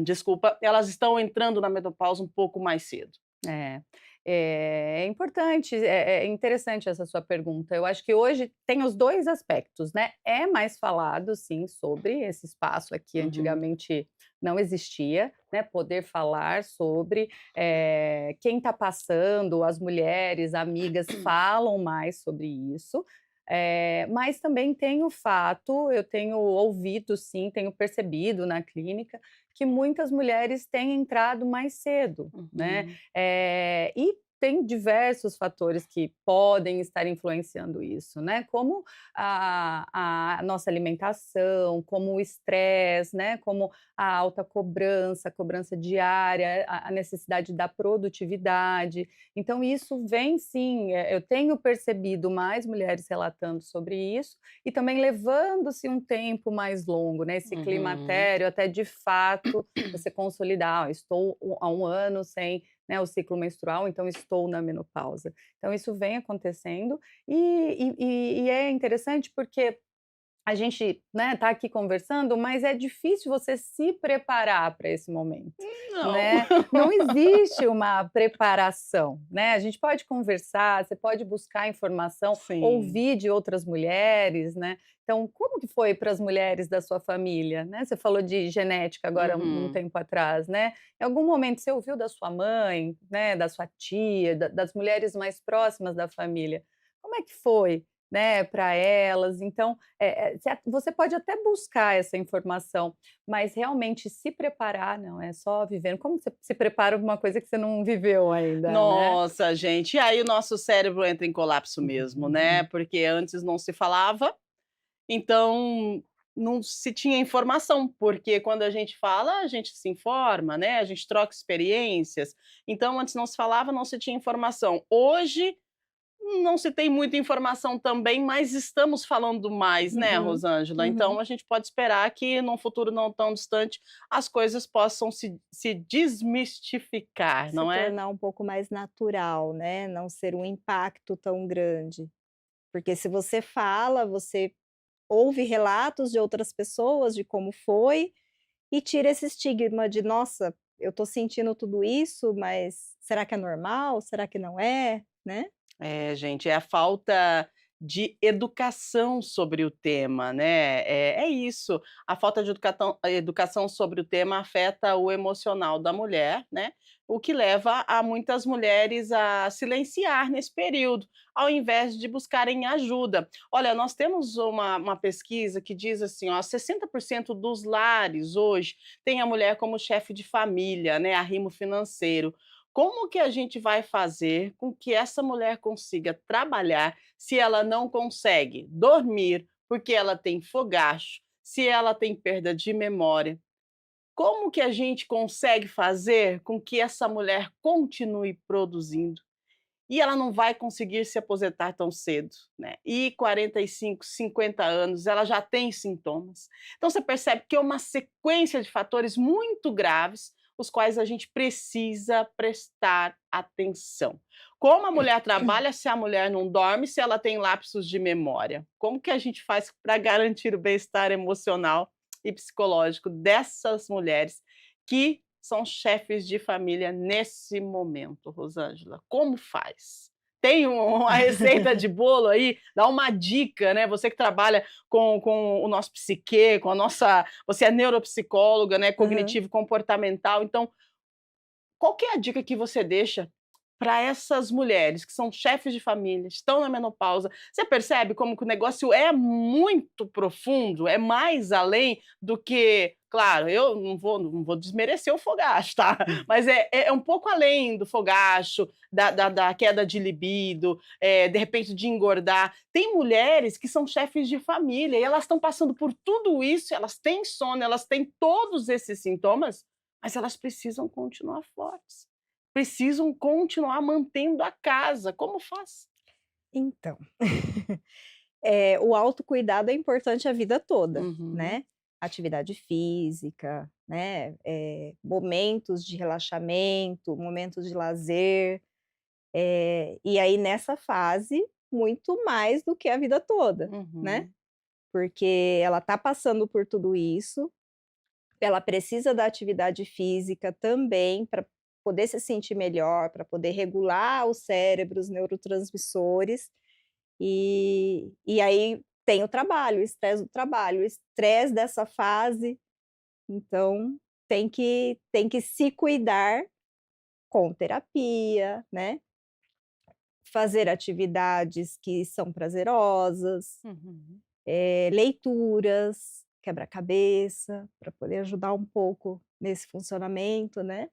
desculpa, elas estão entrando na menopausa um pouco mais cedo. É, é importante, é interessante essa sua pergunta. Eu acho que hoje tem os 2 aspectos, né. É mais falado sim sobre esse espaço aqui Uhum. antigamente não existia, né, poder falar sobre, quem está passando, as mulheres, amigas falam mais sobre isso, mas também tem o fato, eu tenho ouvido sim, tenho percebido na clínica, que muitas mulheres têm entrado mais cedo, né. Uhum. E tem diversos fatores que podem estar influenciando isso, né? Como a nossa alimentação, como o estresse, né? Como a alta cobrança, a cobrança diária, a necessidade da produtividade. Então, isso vem sim, eu tenho percebido mais mulheres relatando sobre isso e também levando-se um tempo mais longo, né? Esse Uhum. climatério, até de fato você consolidar, estou há um ano sem, né, o ciclo menstrual, então estou na menopausa. Então isso vem acontecendo e é interessante porque a gente, né, tá aqui conversando, mas é difícil você se preparar para esse momento, Não. né. Não existe uma preparação, né, a gente pode conversar, você pode buscar informação, Sim. ouvir de outras mulheres, né. Então, como que foi para as mulheres da sua família, né? Você falou de genética agora um Uhum. tempo atrás, né. Em algum momento você ouviu da sua mãe, né, da sua tia, da das mulheres mais próximas da família, como é que foi, né, para elas? Então, você pode até buscar essa informação, mas realmente se preparar não, é só vivendo. Como você se prepara para uma coisa que você não viveu ainda, né? Nossa, gente, e aí o nosso cérebro entra em colapso mesmo, né, porque antes não se falava, então não se tinha informação, porque quando a gente fala, a gente se informa, né, a gente troca experiências, então antes não se falava, não se tinha informação. Hoje não se tem muita informação também, mas estamos falando mais, né, Uhum, Rosângela? uhum. Então a gente pode esperar que num futuro não tão distante as coisas possam se desmistificar, Se não é? tornar um pouco mais natural, né, não ser um impacto tão grande. Porque se você fala, você ouve relatos de outras pessoas de como foi, e tira esse estigma de: "Nossa, eu tô sentindo tudo isso, mas será que é normal? Será que não é?", né. É, gente, é a falta de educação sobre o tema, né, é isso, a falta de educação sobre o tema afeta o emocional da mulher, né, o que leva a muitas mulheres a silenciar nesse período, ao invés de buscarem ajuda. Olha, nós temos uma pesquisa que diz assim, ó, 60% dos lares hoje têm a mulher como chefe de família, né, arrimo financeiro. Como que a gente vai fazer com que essa mulher consiga trabalhar se ela não consegue dormir, porque ela tem fogacho, se ela tem perda de memória? Como que a gente consegue fazer com que essa mulher continue produzindo? E ela não vai conseguir se aposentar tão cedo, né? E 45, 50 anos, ela já tem sintomas. Então você percebe que é uma sequência de fatores muito graves, os quais a gente precisa prestar atenção. Como a mulher trabalha se a mulher não dorme, se ela tem lapsos de memória? Como que a gente faz para garantir o bem-estar emocional e psicológico dessas mulheres que são chefes de família nesse momento, Rosângela? Como faz? Tem uma receita de bolo aí? Dá uma dica, né? Você que trabalha com o nosso psiquê, com a nossa. Você é neuropsicóloga, né? Aham. Cognitivo comportamental. Então, qual que é a dica que você deixa para essas mulheres que são chefes de família, estão na menopausa? Você percebe como que o negócio é muito profundo, é mais além do que, claro, eu não vou desmerecer o fogacho, tá? Mas é um pouco além do fogacho, da queda de libido, de repente de engordar. Tem mulheres que são chefes de família e elas estão passando por tudo isso, elas têm sono, elas têm todos esses sintomas, mas elas precisam continuar fortes, precisam continuar mantendo a casa. Como faz? Então, o autocuidado é importante a vida toda, Uhum, né. Atividade física, né, momentos de relaxamento, momentos de lazer, e aí nessa fase, muito mais do que a vida toda, né. uhum. Porque ela tá passando por tudo isso, ela precisa da atividade física também para poder se sentir melhor, para poder regular o cérebro, os neurotransmissores, e aí tem o trabalho, o estresse do trabalho, o estresse dessa fase, então tem que se cuidar com terapia, né, fazer atividades que são prazerosas, Uhum. leituras, quebra-cabeça, para poder ajudar um pouco nesse funcionamento, né.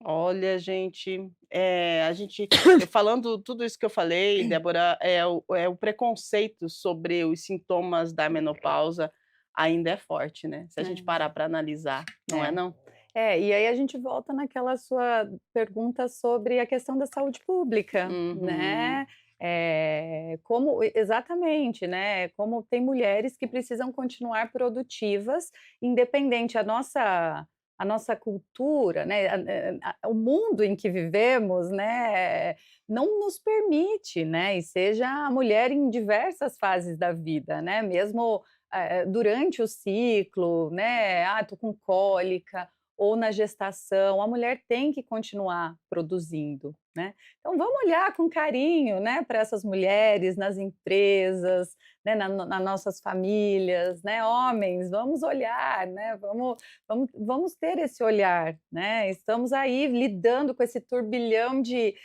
Olha, gente, eu falando tudo isso que eu falei, Débora, é o preconceito sobre os sintomas da menopausa ainda é forte, né, se a gente parar para analisar, não é É. não? E aí a gente volta naquela sua pergunta sobre a questão da saúde pública, Uhum. né, como exatamente, né, como tem mulheres que precisam continuar produtivas, independente a nossa cultura, né, o mundo em que vivemos, né, não nos permite, né, e seja a mulher em diversas fases da vida, né, mesmo, durante o ciclo, né, "tô com cólica", ou na gestação, a mulher tem que continuar produzindo, né. Então vamos olhar com carinho, né, para essas mulheres nas empresas, né, nas nossas famílias, né, homens, vamos olhar, né, vamos ter esse olhar, né. Estamos aí lidando com esse turbilhão de,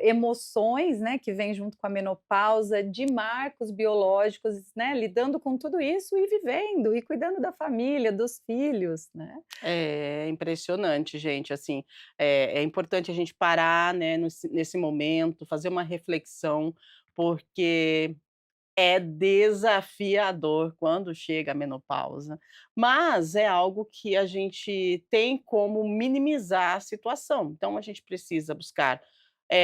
emoções, né, que vem junto com a menopausa, de marcos biológicos, né, lidando com tudo isso e vivendo, e cuidando da família, dos filhos, né. É impressionante, gente, assim, é importante a gente parar, né, nesse momento, fazer uma reflexão, porque é desafiador quando chega a menopausa, mas é algo que a gente tem como minimizar a situação. Então a gente precisa buscar,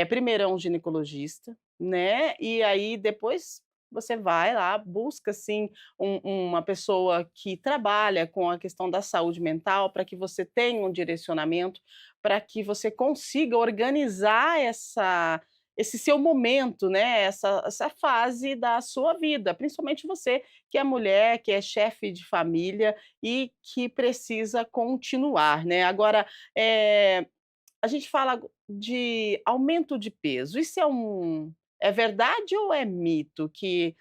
primeiro um ginecologista, né, e aí depois você vai lá, busca assim uma pessoa que trabalha com a questão da saúde mental, para que você tenha um direcionamento, para que você consiga organizar esse seu momento, né, essa fase da sua vida, principalmente você que é mulher, que é chefe de família e que precisa continuar, né. Agora, a gente fala de aumento de peso, isso é verdade ou é mito que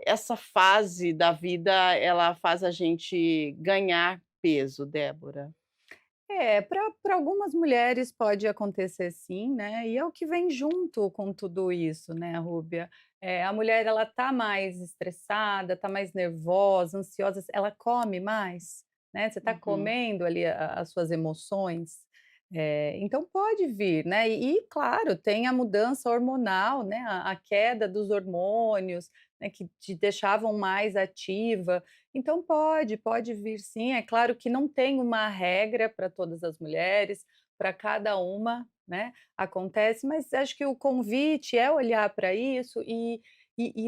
essa fase da vida ela faz a gente ganhar peso, Débora? Para algumas mulheres pode acontecer sim, né, e é o que vem junto com tudo isso, né, Rúbia. A mulher ela tá mais estressada, tá mais nervosa, ansiosa, ela come mais, né, você tá Uhum. comendo ali as suas emoções, então pode vir, né, e claro, tem a mudança hormonal, né, a queda dos hormônios, né, que te deixavam mais ativa, então pode vir sim. É claro que não tem uma regra para todas as mulheres, para cada uma, né, acontece, mas acho que o convite é olhar para isso e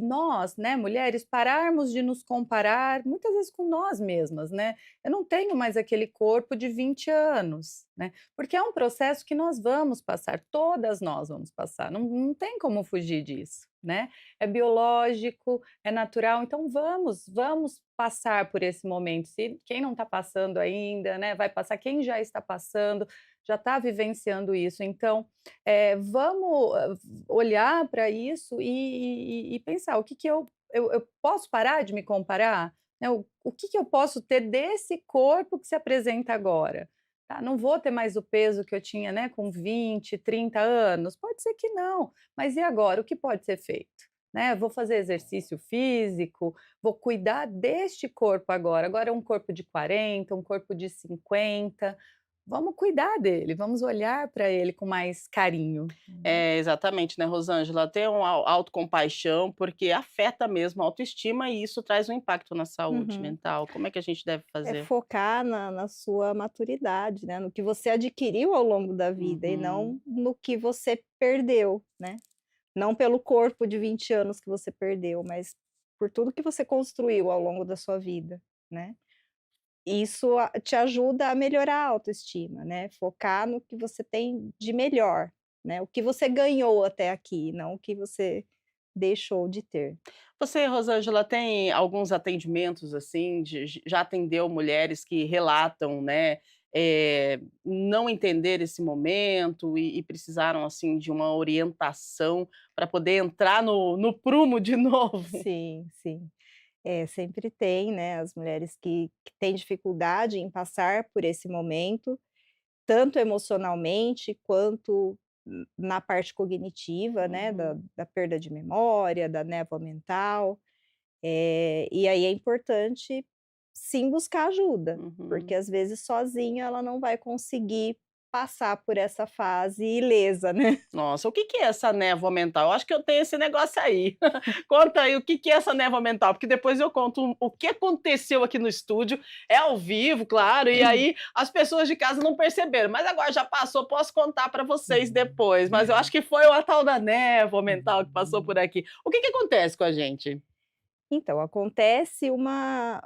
nós, né, mulheres, pararmos de nos comparar, muitas vezes com nós mesmas, né. Eu não tenho mais aquele corpo de 20 anos, né, porque é um processo que nós vamos passar, todas nós vamos passar, não tem como fugir disso, né. É biológico, é natural, então vamos passar por esse momento. Se quem não está passando ainda, né, vai passar. Quem já está passando, já está vivenciando isso. Então, vamos olhar para isso e pensar: o que que eu posso parar de me comparar? Né, o que que eu posso ter desse corpo que se apresenta agora? Tá, não vou ter mais o peso que eu tinha, né, com 20, 30 anos? Pode ser que não, mas e agora? O que pode ser feito? Né, vou fazer exercício físico, vou cuidar deste corpo agora. Agora é um corpo de 40, um corpo de 50. Vamos cuidar dele, vamos olhar para ele com mais carinho. É, exatamente, né, Rosângela, ter uma autocompaixão, porque afeta mesmo a autoestima e isso traz um impacto na saúde Uhum. mental. Como é que a gente deve É fazer? focar na sua maturidade, né, no que você adquiriu ao longo da vida e Uhum. não no que você perdeu, né. Não pelo corpo de 20 anos que você perdeu, mas por tudo que você construiu ao longo da sua vida, né. Isso te ajuda a melhorar a autoestima, né, focar no que você tem de melhor, né, o que você ganhou até aqui, não o que você deixou de ter. Você, Rosângela, tem alguns atendimentos, assim, já atendeu mulheres que relatam, né, não entender esse momento e precisaram, assim, de uma orientação para poder entrar no prumo de novo? Sim, sim. É, sempre tem, né, as mulheres que têm dificuldade em passar por esse momento, tanto emocionalmente quanto na parte cognitiva, né, da Uhum, da perda de memória, da névoa mental, e aí é importante sim buscar ajuda, porque uhum. às vezes sozinha ela não vai conseguir, passar por essa fase ilesa, né. Nossa, o que que é essa névoa mental? Eu acho que eu tenho esse negócio aí. Conta aí o que que é essa névoa mental, porque depois eu conto o que aconteceu aqui no estúdio, é ao vivo, claro, e aí as pessoas de casa não perceberam, mas agora já passou, posso contar para vocês depois, mas eu acho que foi a tal da névoa mental que passou por aqui. O que que acontece com a gente? Então, acontece uma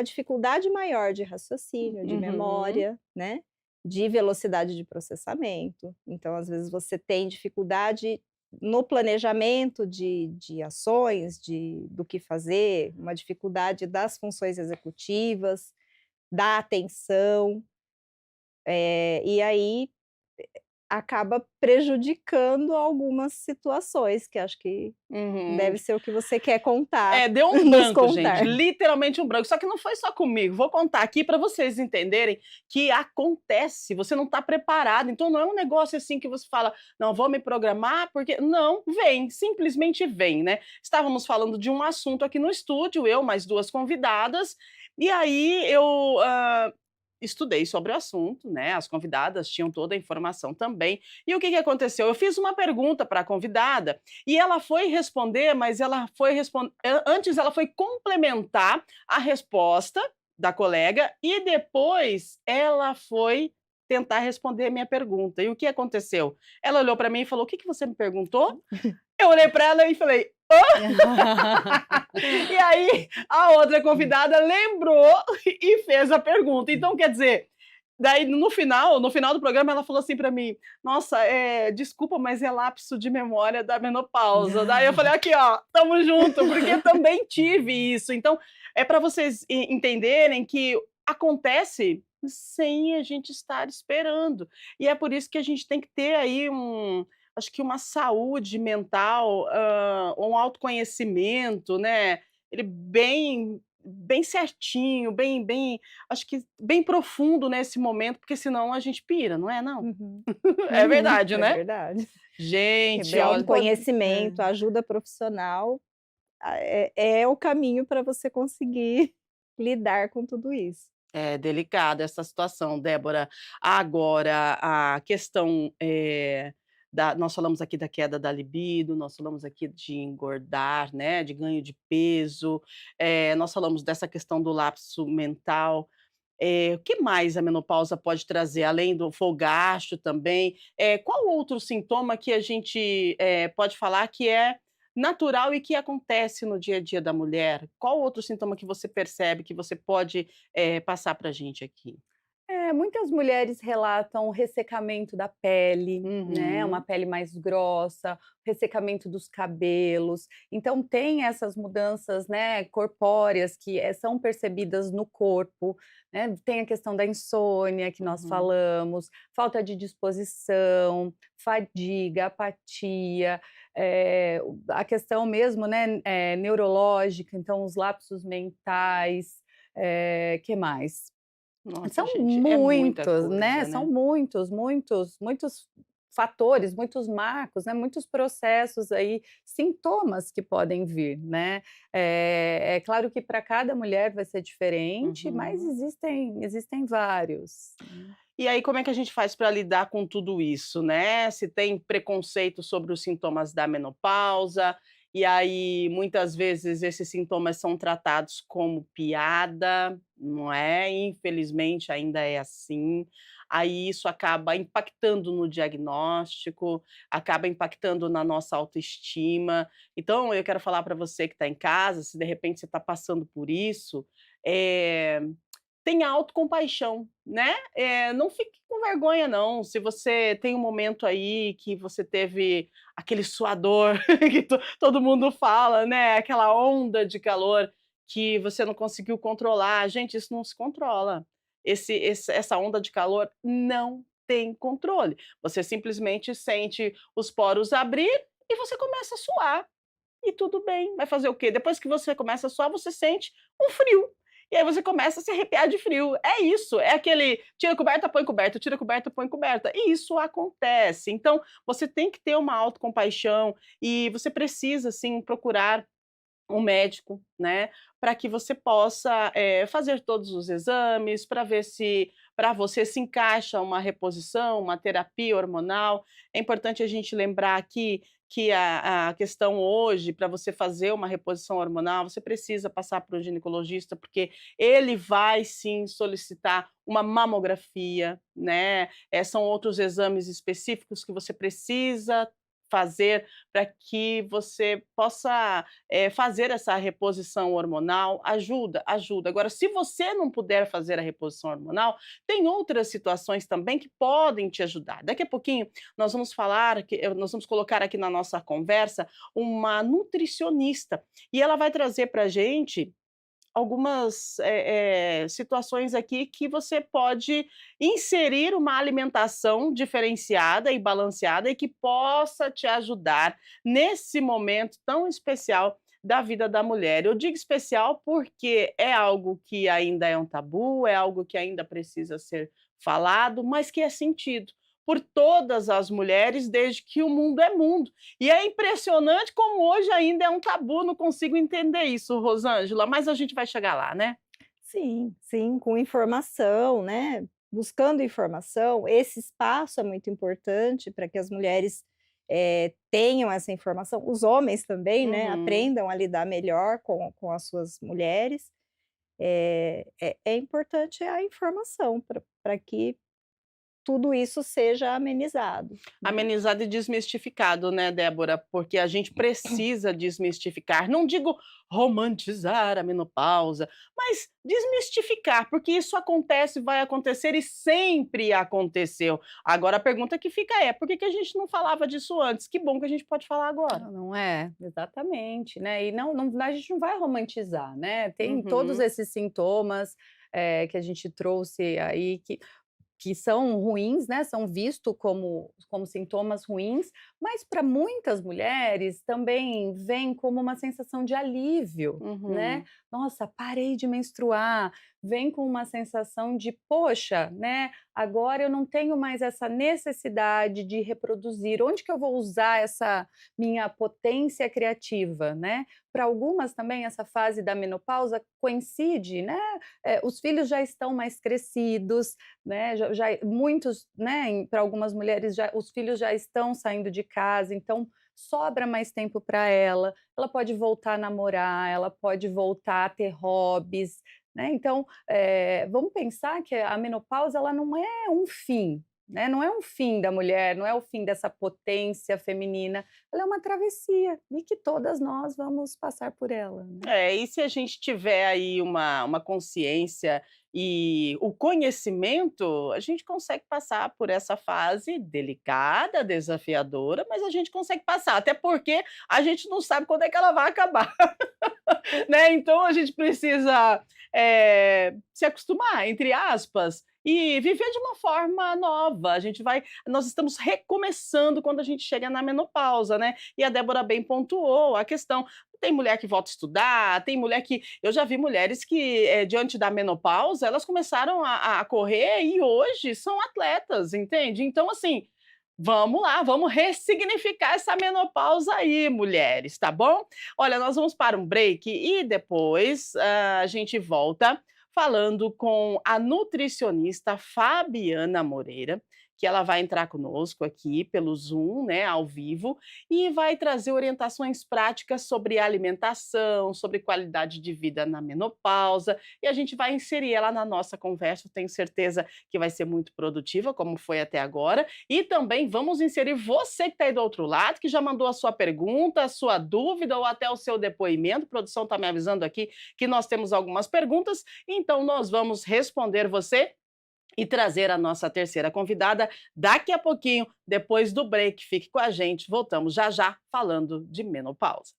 dificuldade maior de raciocínio, de Uhum, memória, né, de velocidade de processamento. Então, às vezes, você tem dificuldade no planejamento de ações, do que fazer, uma dificuldade das funções executivas, da atenção, e aí acaba prejudicando algumas situações, que acho que uhum. deve ser o que você quer contar, É, deu um nos branco, gente, contar. literalmente um branco. Só que não foi só comigo. Vou contar aqui para vocês entenderem que acontece, você não está preparado. Então não é um negócio assim que você fala, não, vou me programar, porque. Não, vem, simplesmente vem, né? Estávamos falando de um assunto aqui no estúdio, eu mais duas convidadas, e aí eu estudei sobre o assunto, né? As convidadas tinham toda a informação também. E o que que aconteceu? Eu fiz uma pergunta para a convidada e ela foi responder, mas ela foi responder. Antes ela foi complementar a resposta da colega e depois ela foi tentar responder a minha pergunta. E o que aconteceu? Ela olhou para mim e falou: "O que que você me perguntou?" Eu olhei para ela e falei: e aí a outra convidada lembrou e fez a pergunta. Então, quer dizer, daí no final do programa ela falou assim para mim: "Nossa, desculpa, mas é lapso de memória da menopausa". Daí eu falei: "Aqui, ó, estamos junto", porque eu também tive isso. Então, é para vocês entenderem que acontece sem a gente estar esperando. E é por isso que a gente tem que ter aí acho que uma saúde mental, um autoconhecimento, né, ele bem certinho, acho que bem profundo nesse momento, porque senão a gente pira, não é não? Uhum. É Uhum, verdade, é né? verdade. Gente, Receber olha, autoconhecimento, ajuda profissional, é o caminho para você conseguir lidar com tudo isso. é delicada essa situação, Débora. Agora, a questão, nós falamos aqui da queda da libido, nós falamos aqui de engordar, né, de ganho de peso, nós falamos dessa questão do lapso mental. O que mais a menopausa pode trazer, além do fogacho também? Qual outro sintoma que a gente, pode falar que é natural e que acontece no dia a dia da mulher? Qual outro sintoma que você percebe que você pode, passar para a gente aqui? É, muitas mulheres relatam o ressecamento da pele, né, uma Uhum, pele mais grossa, ressecamento dos cabelos. Então tem essas mudanças, né, corpóreas que são percebidas no corpo, né. Tem a questão da insônia que nós uhum. falamos, falta de disposição, fadiga, apatia, a questão mesmo, né, neurológica, então os lapsos mentais, que mais? Nossa, São gente, é muita muitos, né, coisa, são né? muitos fatores, muitos marcos, né, muitos processos aí, sintomas que podem vir, né. É claro que para cada mulher vai ser diferente, mas Uhum. existem vários, né. E aí, como é que a gente faz para lidar com tudo isso, né? Se tem preconceito sobre os sintomas da menopausa, e aí muitas vezes esses sintomas são tratados como piada, não é? Infelizmente ainda é assim. Aí isso acaba impactando no diagnóstico, acaba impactando na nossa autoestima. Então, eu quero falar para você que está em casa, se de repente você está passando por isso, eh, tenha autocompaixão, né, não fique com vergonha não, se você tem um momento aí que você teve aquele suador que todo mundo fala, né, aquela onda de calor que você não conseguiu controlar, gente, isso não se controla. Essa onda de calor não tem controle, você simplesmente sente os poros abrir e você começa a suar, e tudo bem, vai fazer o quê? Depois que você começa a suar, você sente um frio. E aí você começa a se arrepiar de frio. É isso, é aquele tira a coberta, põe coberta, tira a coberta, põe coberta. E isso acontece. Então, você tem que ter uma autocompaixão e você precisa, sim, procurar um médico, né, para que você possa, fazer todos os exames, para ver se para você se encaixa uma reposição, uma terapia hormonal. É importante a gente lembrar aqui que a questão hoje, para você fazer uma reposição hormonal, você precisa passar por um ginecologista, porque ele vai sim solicitar uma mamografia, né? São outros exames específicos que você precisa fazer para que você possa fazer essa reposição hormonal. Ajuda, ajuda. Agora, se você não puder fazer a reposição hormonal, tem outras situações também que podem te ajudar. Daqui a pouquinho nós vamos falar, nós vamos colocar aqui na nossa conversa uma nutricionista e ela vai trazer para a gente algumas situações aqui que você pode inserir uma alimentação diferenciada e balanceada e que possa te ajudar nesse momento tão especial da vida da mulher. Eu digo especial porque é algo que ainda é um tabu, é algo que ainda precisa ser falado, mas que é sentido por todas as mulheres desde que o mundo é mundo. E é impressionante como hoje ainda é um tabu, não consigo entender isso, Rosângela, mas a gente vai chegar lá, né? Sim, sim, com informação, né, buscando informação, esse espaço é muito importante para que as mulheres, tenham essa informação, os homens também, né, Uhum. aprendam a lidar melhor com as suas mulheres. É importante a informação para que tudo isso seja amenizado, né. Amenizado e desmistificado, né, Débora? Porque a gente precisa desmistificar, não digo romantizar a menopausa, mas desmistificar, porque isso acontece, vai acontecer e sempre aconteceu. Agora a pergunta que fica é: por que que a gente não falava disso antes? Que bom que a gente pode falar agora. Não é? Exatamente, né, e não a gente não vai romantizar, né, tem todos Uhum. esses sintomas, que a gente trouxe aí que são ruins, né, são vistos como sintomas ruins, mas para muitas mulheres também vem como uma sensação de alívio, né. Uhum. "Nossa, parei de menstruar", vem com uma sensação de: "Poxa, né, agora eu não tenho mais essa necessidade de reproduzir, onde que eu vou usar essa minha potência criativa?", né. Para algumas também essa fase da menopausa coincide, né, os filhos já estão mais crescidos, né, já muitos, né, para algumas mulheres já os filhos já estão saindo de casa, então sobra mais tempo para ela pode voltar a namorar, ela pode voltar a ter hobbies, né, então, vamos pensar que a menopausa ela não é um fim, né, não é um fim da mulher, não é o fim dessa potência feminina, ela é uma travessia e que todas nós vamos passar por ela, né. E se a gente tiver aí uma consciência e o conhecimento, a gente consegue passar por essa fase delicada, desafiadora, mas a gente consegue passar, até porque a gente não sabe quando é que ela vai acabar, né, então a gente precisa, se acostumar, entre aspas, e viver de uma forma nova. Nós estamos recomeçando quando a gente chega na menopausa, né, e a Débora bem pontuou a questão. Tem mulher que volta a estudar, tem mulher que eu já vi mulheres que, diante da menopausa, elas começaram a correr e hoje são atletas, entende? Então, assim, vamos lá, vamos ressignificar essa menopausa aí, mulheres, tá bom? Olha, nós vamos para um break e depois a gente volta falando com a nutricionista Fabiana Moreira, que ela vai entrar conosco aqui pelo Zoom, né, ao vivo, e vai trazer orientações práticas sobre alimentação, sobre qualidade de vida na menopausa, e a gente vai inserir ela na nossa conversa. Eu tenho certeza que vai ser muito produtiva, como foi até agora, e também vamos inserir você que está aí do outro lado, que já mandou a sua pergunta, a sua dúvida ou até o seu depoimento. A produção está me avisando aqui que nós temos algumas perguntas, então nós vamos responder você e trazer a nossa terceira convidada daqui a pouquinho, depois do break. Fique com a gente, voltamos já já falando de menopausa.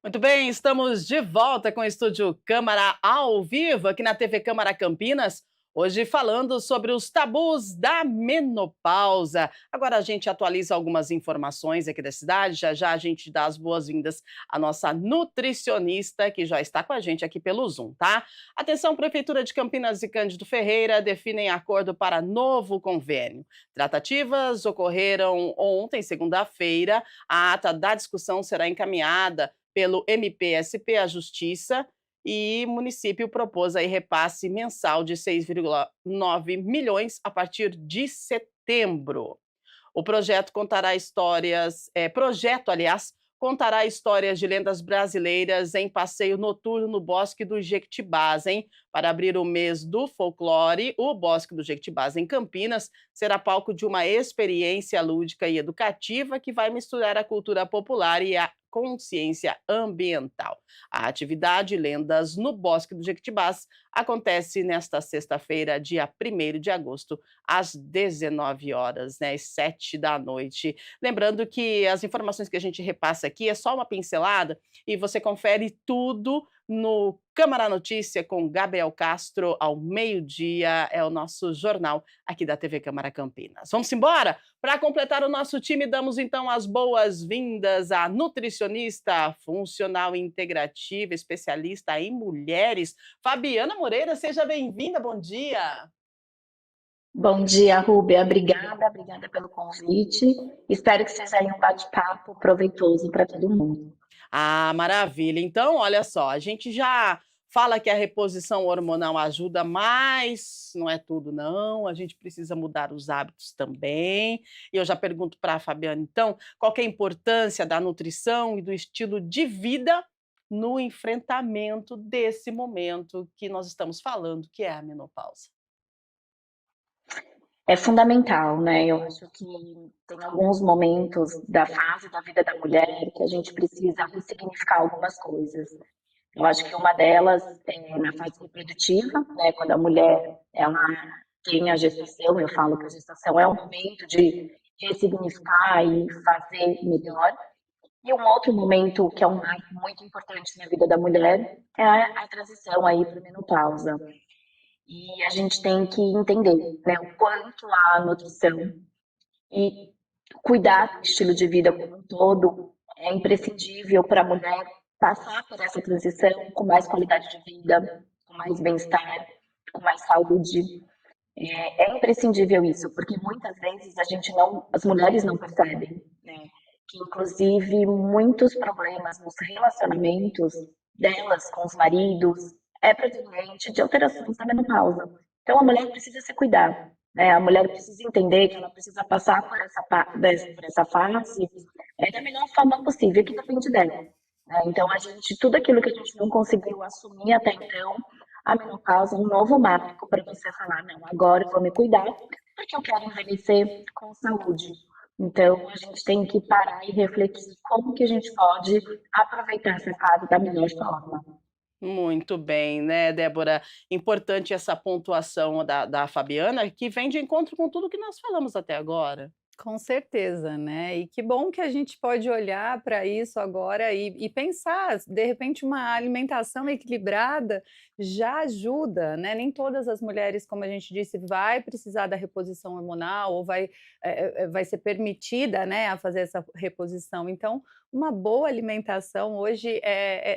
Muito bem, estamos de volta com o Estúdio Câmara ao vivo, aqui na TV Câmara Campinas. Hoje falando sobre os tabus da menopausa. Agora a gente atualiza algumas informações aqui da cidade, já já a gente dá as boas-vindas à nossa nutricionista, que já está com a gente aqui pelo Zoom, tá? Atenção, Prefeitura de Campinas e Cândido Ferreira definem acordo para novo convênio. Tratativas ocorreram ontem, segunda-feira. A ata da discussão será encaminhada pelo MPSP à Justiça e o município propôs aí repasse mensal de 6,9 milhões a partir de setembro. O projeto contará contará histórias de lendas brasileiras em passeio noturno no Bosque do Jequitibás, hein? Para abrir o mês do folclore, o Bosque do Jequitibás em Campinas será palco de uma experiência lúdica e educativa que vai misturar a cultura popular e a consciência ambiental. A atividade Lendas no Bosque do Jequitibás acontece nesta sexta-feira, dia 1º de agosto, às 19 horas, né, às 7 da noite. Lembrando que as informações que a gente repassa aqui é só uma pincelada e você confere tudo no Câmara Notícia com Gabriel Castro ao meio-dia. É o nosso jornal aqui da TV Câmara Campinas. Vamos embora? Para completar o nosso time, damos então as boas-vindas à nutricionista funcional integrativa, especialista em mulheres, Fabiana Moreira. Seja bem-vinda, bom dia. Bom dia, Rúbia. Obrigada pelo convite. Espero que seja aí um bate-papo proveitoso para todo mundo. Ah, maravilha. Então, olha só, a gente já fala que a reposição hormonal ajuda, mas não é tudo, não. A gente precisa mudar os hábitos também. E eu já pergunto para a Fabiana, então, qual que é a importância da nutrição e do estilo de vida no enfrentamento desse momento que nós estamos falando, que é a menopausa? É fundamental, né? Eu acho que tem alguns momentos da fase da vida da mulher que a gente precisa ressignificar algumas coisas. Eu acho que uma delas é na fase reprodutiva, né? Quando a mulher ela tem a gestação, eu falo que a gestação é um momento de ressignificar e fazer melhor. E um outro momento que é um marco muito importante na vida da mulher é a transição aí para a menopausa. E a gente tem que entender, né, o quanto a nutrição e cuidar do estilo de vida como um todo é imprescindível para a mulher passar por essa transição com mais qualidade de vida, com mais bem-estar, com mais saúde. É imprescindível isso, porque muitas vezes as mulheres não percebem, né, que inclusive muitos problemas nos relacionamentos delas com os maridos é proveniente de alterações da menopausa. Então a mulher precisa se cuidar, né? A mulher precisa entender que ela precisa passar por essa fase da melhor forma possível, que depende dela. Né? Então tudo aquilo que a gente não conseguiu assumir até então, a menopausa é um novo marco para você falar, não, agora eu vou me cuidar, porque eu quero envelhecer com saúde. Então, a gente tem que parar e refletir como que a gente pode aproveitar essa fase da melhor forma. Muito bem, né, Débora? Importante essa pontuação da Fabiana, que vem de encontro com tudo que nós falamos até agora. Com certeza, né? E que bom que a gente pode olhar para isso agora e pensar, de repente, uma alimentação equilibrada já ajuda, né? Nem todas as mulheres, como a gente disse, vai precisar da reposição hormonal ou vai ser permitida, né, a fazer essa reposição. Então, uma boa alimentação hoje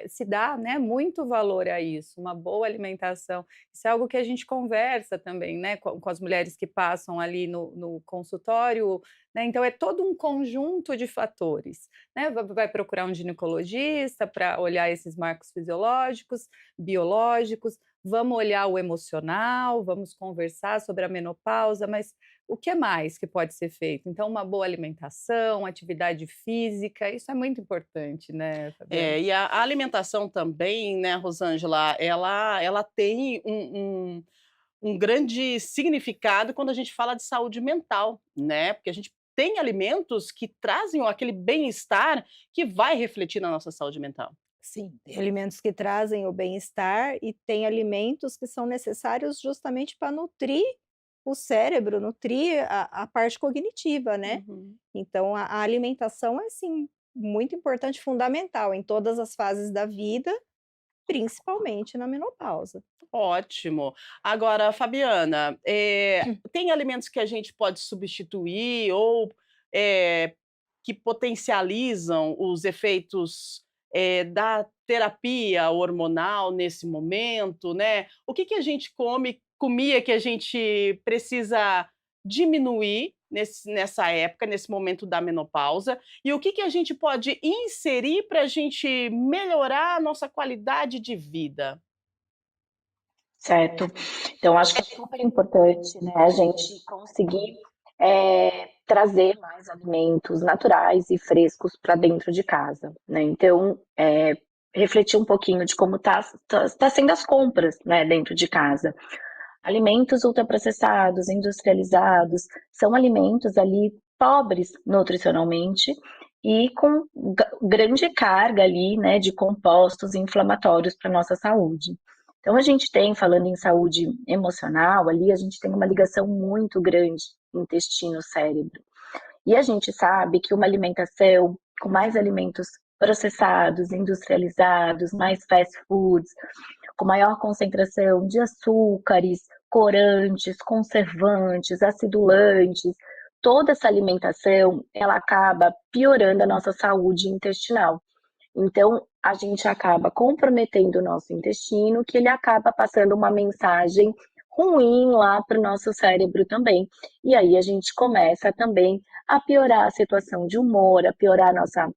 se dá, né, muito valor a isso, uma boa alimentação. Isso é algo que a gente conversa também, né, com as mulheres que passam ali no consultório, né, então é todo um conjunto de fatores, né, vai procurar um ginecologista para olhar esses marcos fisiológicos, biológicos, vamos olhar o emocional, vamos conversar sobre a menopausa, mas o que mais que pode ser feito? Então, uma boa alimentação, atividade física, isso é muito importante, né, Fabiana? E a alimentação também, né, Rosângela, ela tem um grande significado quando a gente fala de saúde mental, né? Porque a gente tem alimentos que trazem aquele bem-estar que vai refletir na nossa saúde mental. Sim, tem alimentos que trazem o bem-estar e tem alimentos que são necessários justamente para nutrir o cérebro, nutrir a parte cognitiva, né. Uhum. Então a alimentação é sim, muito importante, fundamental em todas as fases da vida, principalmente na menopausa. Ótimo. Agora, Fabiana, tem alimentos que a gente pode substituir ou que potencializam os efeitos da terapia hormonal nesse momento, né? O que que a gente comia que a gente precisa diminuir nessa época, nesse momento da menopausa, e o que que a gente pode inserir para a gente melhorar a nossa qualidade de vida? Certo. Então, acho que é super importante, né, a gente conseguir, trazer mais alimentos naturais e frescos para dentro de casa, né. Então, refletir um pouquinho de como tá sendo as compras, né, dentro de casa. Alimentos ultraprocessados, industrializados, são alimentos ali pobres nutricionalmente e com grande carga ali, né, de compostos inflamatórios para nossa saúde. Então a gente tem, falando em saúde emocional ali, a gente tem uma ligação muito grande intestino-cérebro. E a gente sabe que uma alimentação com mais alimentos processados, industrializados, mais fast foods, com maior concentração de açúcares, corantes, conservantes, acidulantes, toda essa alimentação, ela acaba piorando a nossa saúde intestinal. Então, a gente acaba comprometendo o nosso intestino, que ele acaba passando uma mensagem ruim lá para o nosso cérebro também. E aí a gente começa também a piorar a situação de humor, a piorar a nossa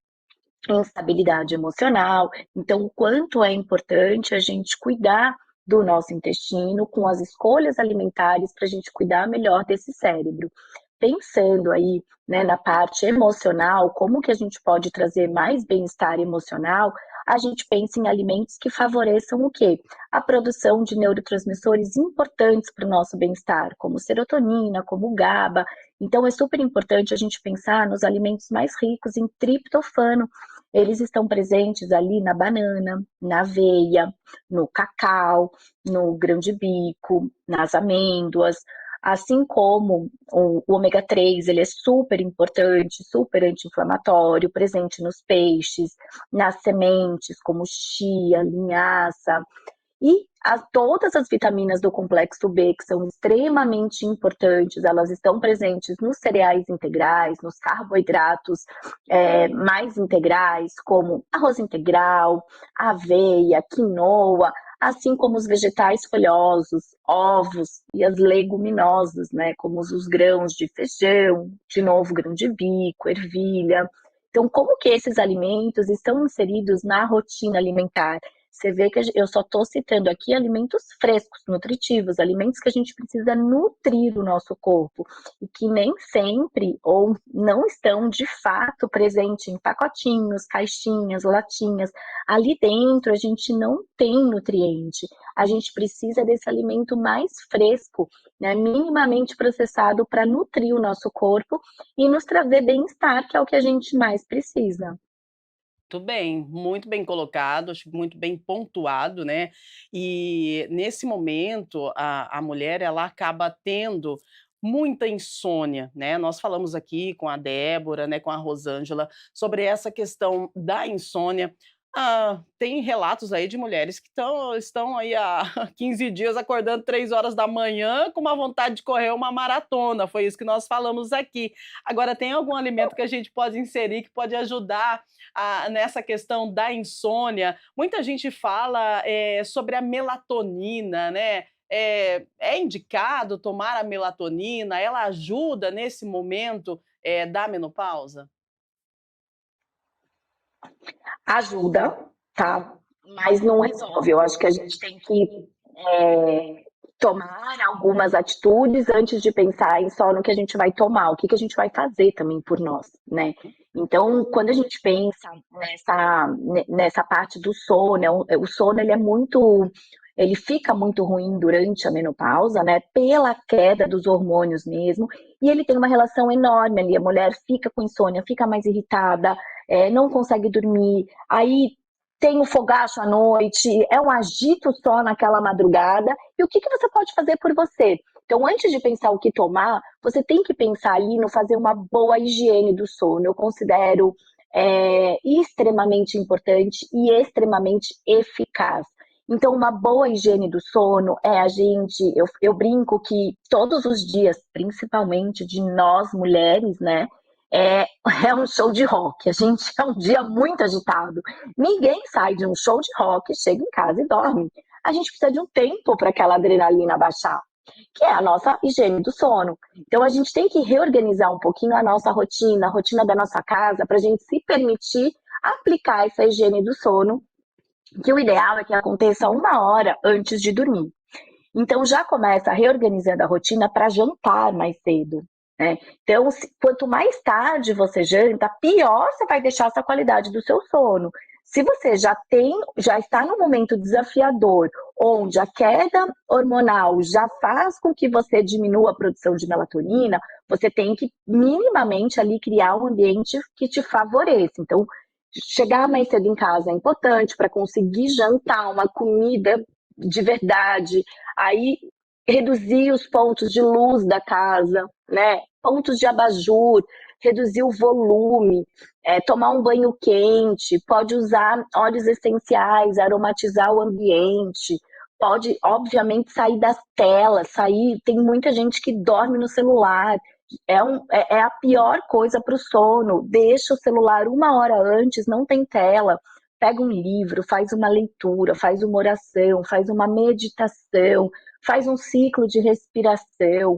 instabilidade emocional. Então, o quanto é importante a gente cuidar do nosso intestino com as escolhas alimentares para a gente cuidar melhor desse cérebro. Pensando aí, né, na parte emocional, como que a gente pode trazer mais bem-estar emocional, a gente pensa em alimentos que favoreçam o quê? A produção de neurotransmissores importantes para o nosso bem-estar, como serotonina, como GABA. Então, é super importante a gente pensar nos alimentos mais ricos em triptofano. Eles estão presentes ali na banana, na aveia, no cacau, no grão de bico, nas amêndoas, assim como o ômega 3, ele é super importante, super anti-inflamatório, presente nos peixes, nas sementes, como chia, linhaça, e todas as vitaminas do complexo B, que são extremamente importantes, elas estão presentes nos cereais integrais, nos carboidratos mais integrais, como arroz integral, aveia, quinoa, assim como os vegetais folhosos, ovos e as leguminosas, né, como os grãos de feijão, de novo grão de bico, ervilha. Então, como que esses alimentos estão inseridos na rotina alimentar? Você vê que eu só estou citando aqui alimentos frescos, nutritivos, alimentos que a gente precisa nutrir o nosso corpo e que nem sempre ou não estão de fato presentes em pacotinhos, caixinhas, latinhas. Ali dentro a gente não tem nutriente. A gente precisa desse alimento mais fresco, né, minimamente processado para nutrir o nosso corpo e nos trazer bem-estar, que é o que a gente mais precisa. Muito bem colocado, acho muito bem pontuado, né. E nesse momento a mulher ela acaba tendo muita insônia, né. Nós falamos aqui com a Débora, né, com a Rosângela, sobre essa questão da insônia. Tem relatos aí de mulheres que estão aí há 15 dias acordando 3 horas da manhã com uma vontade de correr uma maratona, foi isso que nós falamos aqui. Agora tem algum alimento que a gente pode inserir que pode ajudar nessa questão da insônia? Muita gente fala, sobre a melatonina, né. É indicado tomar a melatonina? Ela ajuda nesse momento, da menopausa? Ajuda, tá? Mas não resolve. Eu acho que a gente tem que tomar algumas atitudes antes de pensar em só no que a gente vai tomar, o que que a gente vai fazer também por nós, né? Então, quando a gente pensa nessa parte do sono, o sono ele fica muito ruim durante a menopausa, né? Pela queda dos hormônios mesmo, e ele tem uma relação enorme ali. A mulher fica com insônia, fica mais irritada, não consegue dormir, aí tem o fogacho à noite, é um agito só naquela madrugada. E o que que você pode fazer por você? Então, antes de pensar o que tomar, você tem que pensar ali no fazer uma boa higiene do sono. Eu considero extremamente importante e extremamente eficaz. Então, uma boa higiene do sono é eu brinco que todos os dias, principalmente de nós mulheres, né, é, é um show de rock. A gente é um dia muito agitado. Ninguém sai de um show de rock, chega em casa e dorme. A gente precisa de um tempo para aquela adrenalina baixar, que é a nossa higiene do sono. Então, a gente tem que reorganizar um pouquinho a nossa rotina, a rotina da nossa casa, para a gente se permitir aplicar essa higiene do sono, que o ideal é que aconteça 1 hora antes de dormir. Então, já começa reorganizando a rotina para jantar mais cedo, né? Então, quanto mais tarde você janta, pior você vai deixar essa qualidade do seu sono. Se você já está num momento desafiador, onde a queda hormonal já faz com que você diminua a produção de melatonina, você tem que minimamente ali criar um ambiente que te favoreça. Então, chegar mais cedo em casa é importante para conseguir jantar uma comida de verdade, aí reduzir os pontos de luz da casa, né? Pontos de abajur, reduzir o volume, tomar um banho quente, pode usar óleos essenciais, aromatizar o ambiente, pode, obviamente, sair das telas, tem muita gente que dorme no celular, é a pior coisa para o sono, deixa o celular 1 hora antes, não tem tela, pega um livro, faz uma leitura, faz uma oração, faz uma meditação, faz um ciclo de respiração,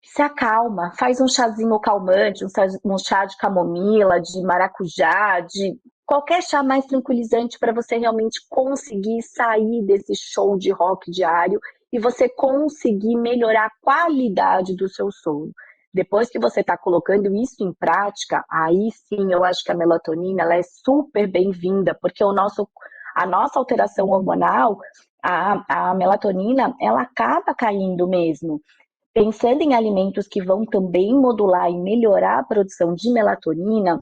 se acalma, faz um chazinho calmante, um chá de camomila, de maracujá, de qualquer chá mais tranquilizante para você realmente conseguir sair desse show de rock diário e você conseguir melhorar a qualidade do seu sono. Depois que você está colocando isso em prática, aí sim eu acho que a melatonina ela é super bem-vinda, porque a nossa alteração hormonal, a melatonina, ela acaba caindo mesmo. Pensando em alimentos que vão também modular e melhorar a produção de melatonina,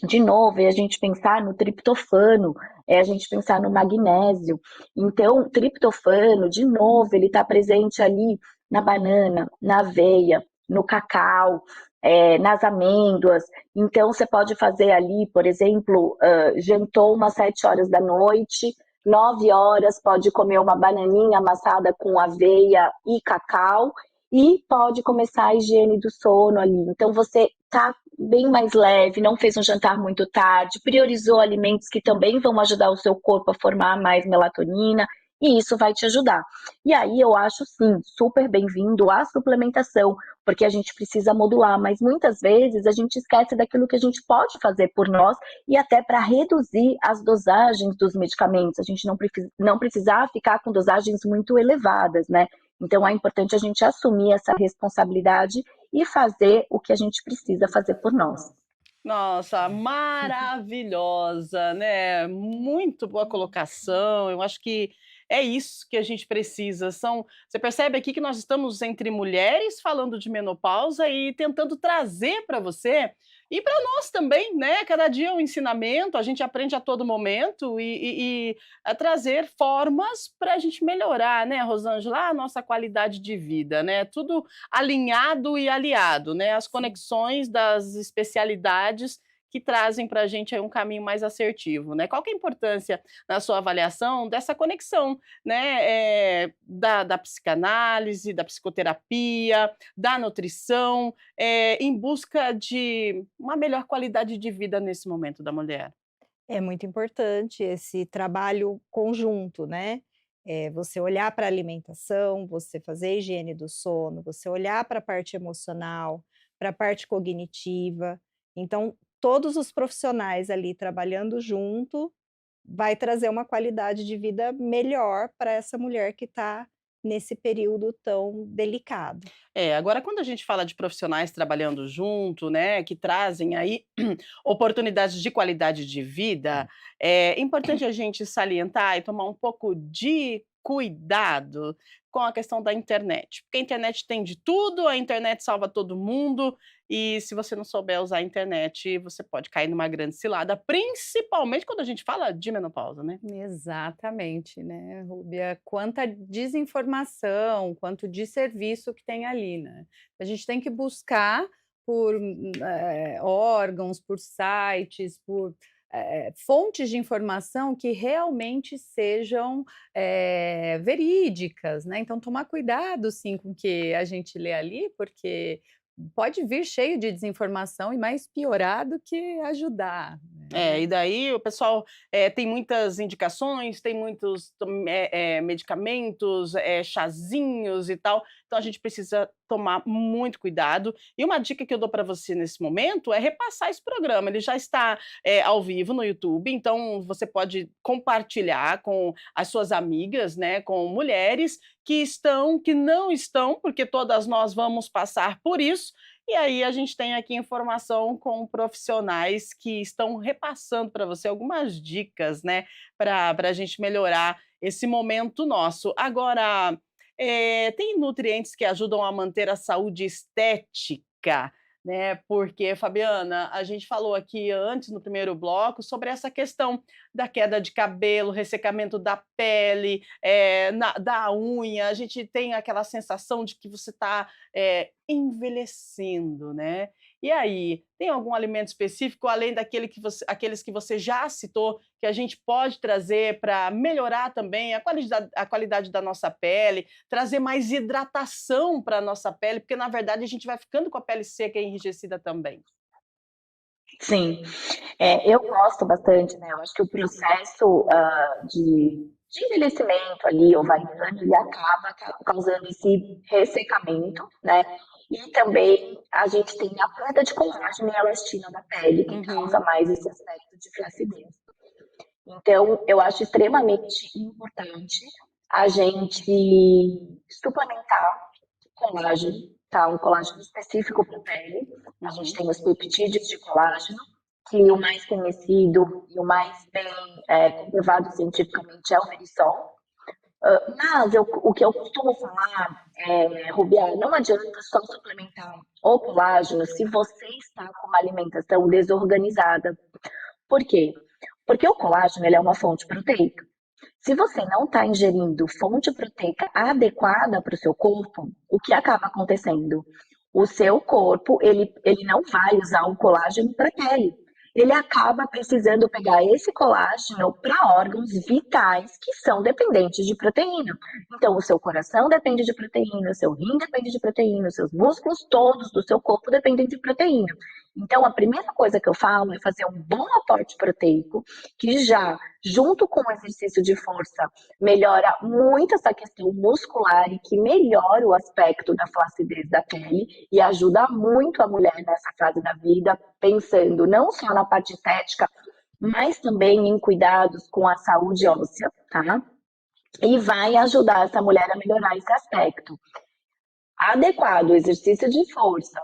de novo, é a gente pensar no triptofano, é a gente pensar no magnésio. Então, o triptofano, de novo, ele está presente ali na banana, na aveia, no cacau, nas amêndoas. Então, você pode fazer ali, por exemplo, jantou umas 7 horas da noite, 9 horas pode comer uma bananinha amassada com aveia e cacau, e pode começar a higiene do sono ali. Então, você tá bem mais leve, não fez um jantar muito tarde, priorizou alimentos que também vão ajudar o seu corpo a formar mais melatonina, e isso vai te ajudar. E aí eu acho, sim, super bem-vindo a suplementação, porque a gente precisa modular, mas muitas vezes a gente esquece daquilo que a gente pode fazer por nós e até para reduzir as dosagens dos medicamentos, a gente não precisar ficar com dosagens muito elevadas, né? Então é importante a gente assumir essa responsabilidade e fazer o que a gente precisa fazer por nós. Nossa, maravilhosa, né? Muito boa colocação. Eu acho que é isso que a gente precisa. Você percebe aqui que nós estamos entre mulheres falando de menopausa e tentando trazer para você e para nós também, né? Cada dia é um ensinamento, a gente aprende a todo momento e a trazer formas para a gente melhorar, né, Rosângela, a nossa qualidade de vida, né? Tudo alinhado e aliado, né? As conexões das especialidades que trazem para a gente aí um caminho mais assertivo, né? Qual que é a importância na sua avaliação dessa conexão, né? Da psicanálise, da psicoterapia, da nutrição, em busca de uma melhor qualidade de vida nesse momento da mulher? É muito importante esse trabalho conjunto, né? Você olhar para a alimentação, você fazer a higiene do sono, você olhar para a parte emocional, para a parte cognitiva. Então, todos os profissionais ali trabalhando junto vai trazer uma qualidade de vida melhor para essa mulher que está nesse período tão delicado. Agora quando a gente fala de profissionais trabalhando junto, né, que trazem aí oportunidades de qualidade de vida, é importante a gente salientar e tomar um pouco de cuidado com a questão da internet, porque a internet tem de tudo, a internet salva todo mundo, e se você não souber usar a internet, você pode cair numa grande cilada, principalmente quando a gente fala de menopausa, né. Exatamente, né, Rúbia, quanta desinformação, quanto desserviço que tem ali, né. A gente tem que buscar por, órgãos, por sites, por fontes de informação que realmente sejam verídicas, né? Então, tomar cuidado, sim, com o que a gente lê ali, porque pode vir cheio de desinformação e mais piorar do que ajudar, É, né? e daí o pessoal, tem muitas indicações, tem muitos medicamentos, chazinhos e tal, então a gente precisa tomar muito cuidado. E uma dica que eu dou para você nesse momento é repassar esse programa, ele já está, ao vivo no YouTube, então você pode compartilhar com as suas amigas, né, com mulheres que não estão, porque todas nós vamos passar por isso, e aí a gente tem aqui informação com profissionais que estão repassando para você algumas dicas, né, para a gente melhorar esse momento nosso. Agora, tem nutrientes que ajudam a manter a saúde estética, né? Porque, Fabiana, a gente falou aqui antes, no primeiro bloco, sobre essa questão da queda de cabelo, ressecamento da pele, da unha. A gente tem aquela sensação de que você está envelhecendo, né? E aí, tem algum alimento específico, além aqueles que você já citou, que a gente pode trazer para melhorar também a qualidade da nossa pele, trazer mais hidratação para a nossa pele, porque na verdade a gente vai ficando com a pele seca e enrijecida também. Sim, eu gosto bastante, né? Eu acho que o processo de envelhecimento ali, ovariano, ele acaba causando esse ressecamento, né? E também a gente tem a perda de colágeno e elastina da pele, que causa Uhum. mais esse aspecto de flacidez. Então, eu acho extremamente importante a gente suplementar colágeno, tá? Um colágeno específico para a pele. A gente Uhum. tem os peptídeos de colágeno, que o mais conhecido e o mais bem comprovado cientificamente é o Verisol. Mas o que eu costumo falar, Rubiá, não adianta só suplementar o colágeno se você está com uma alimentação desorganizada. Por quê? Porque o colágeno ele é uma fonte proteica. Se você não está ingerindo fonte proteica adequada para o seu corpo, o que acaba acontecendo? O seu corpo ele não vai usar o colágeno para pele. Ele acaba precisando pegar esse colágeno para órgãos vitais que são dependentes de proteína. Então, o seu coração depende de proteína, o seu rim depende de proteína, os seus músculos todos do seu corpo dependem de proteína. Então, a primeira coisa que eu falo é fazer um bom aporte proteico, que já, junto com o exercício de força, melhora muito essa questão muscular e que melhora o aspecto da flacidez da pele e ajuda muito a mulher nessa fase da vida, pensando não só na parte estética, mas também em cuidados com a saúde óssea, tá? E vai ajudar essa mulher a melhorar esse aspecto. Adequado, exercício de força,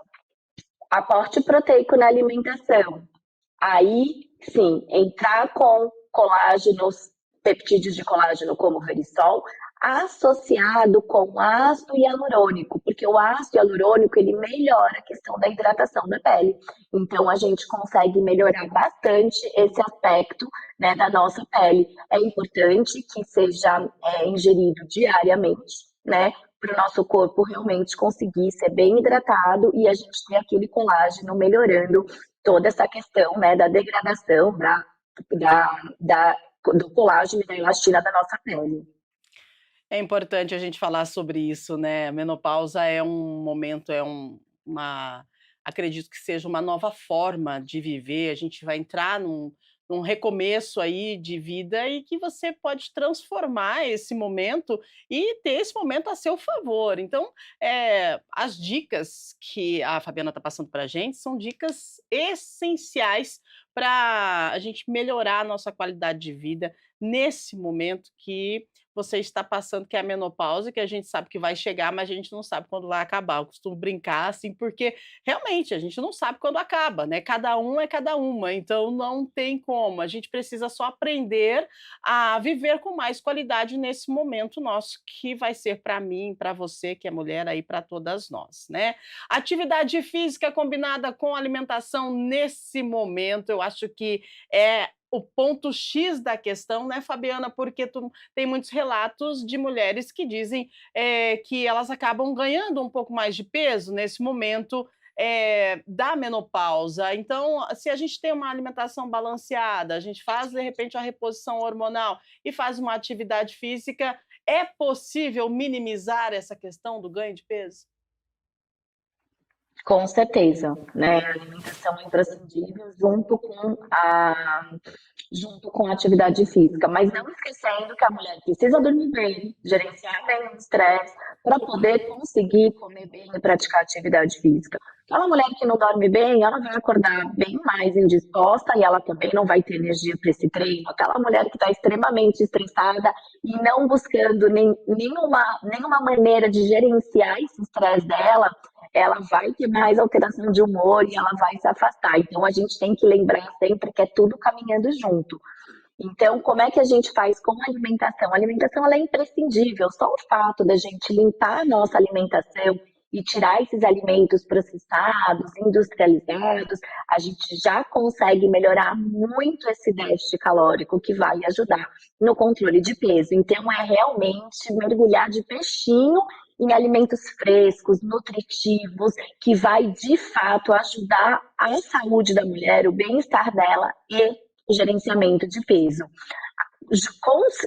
aporte proteico na alimentação. Aí, sim, entrar com colágenos, peptídeos de colágeno como o Verisol, associado com ácido hialurônico, porque o ácido hialurônico ele melhora a questão da hidratação da pele. Então a gente consegue melhorar bastante esse aspecto, né, da nossa pele. É importante que seja ingerido diariamente, né, para o nosso corpo realmente conseguir ser bem hidratado e a gente ter aquele colágeno melhorando toda essa questão, né, da degradação do colágeno e da elastina da nossa pele. É importante a gente falar sobre isso, né? A menopausa é um momento, acredito que seja uma nova forma de viver. A gente vai entrar num recomeço aí de vida e que você pode transformar esse momento e ter esse momento a seu favor. Então, as dicas que a Fabiana está passando para a gente são dicas essenciais para a gente melhorar a nossa qualidade de vida nesse momento que você está passando, que é a menopausa, que a gente sabe que vai chegar, mas a gente não sabe quando vai acabar. Eu costumo brincar assim, porque realmente a gente não sabe quando acaba, né? Cada um é cada uma, então não tem como. A gente precisa só aprender a viver com mais qualidade nesse momento nosso, que vai ser para mim, para você, que é mulher, aí para todas nós, né? Atividade física combinada com alimentação nesse momento, eu acho que é o ponto X da questão, né, Fabiana? Porque tem muitos relatos de mulheres que dizem que elas acabam ganhando um pouco mais de peso nesse momento da menopausa. Então, se a gente tem uma alimentação balanceada, a gente faz, de repente, a reposição hormonal e faz uma atividade física, é possível minimizar essa questão do ganho de peso? Com certeza, né? A alimentação é imprescindível junto com a atividade física, mas não esquecendo que a mulher precisa dormir bem, gerenciar bem o estresse, para poder conseguir comer bem e praticar atividade física. Aquela mulher que não dorme bem, ela vai acordar bem mais indisposta e ela também não vai ter energia para esse treino. Aquela mulher que está extremamente estressada e não buscando nenhuma maneira de gerenciar esse estresse dela, ela vai ter mais alteração de humor e ela vai se afastar. Então, a gente tem que lembrar sempre que é tudo caminhando junto. Então, como é que a gente faz com a alimentação? A alimentação ela é imprescindível. Só o fato da gente limpar a nossa alimentação e tirar esses alimentos processados, industrializados, a gente já consegue melhorar muito esse déficit calórico que vai ajudar no controle de peso. Então, é realmente mergulhar de peixinho em alimentos frescos, nutritivos, que vai de fato ajudar a saúde da mulher, o bem-estar dela e o gerenciamento de peso.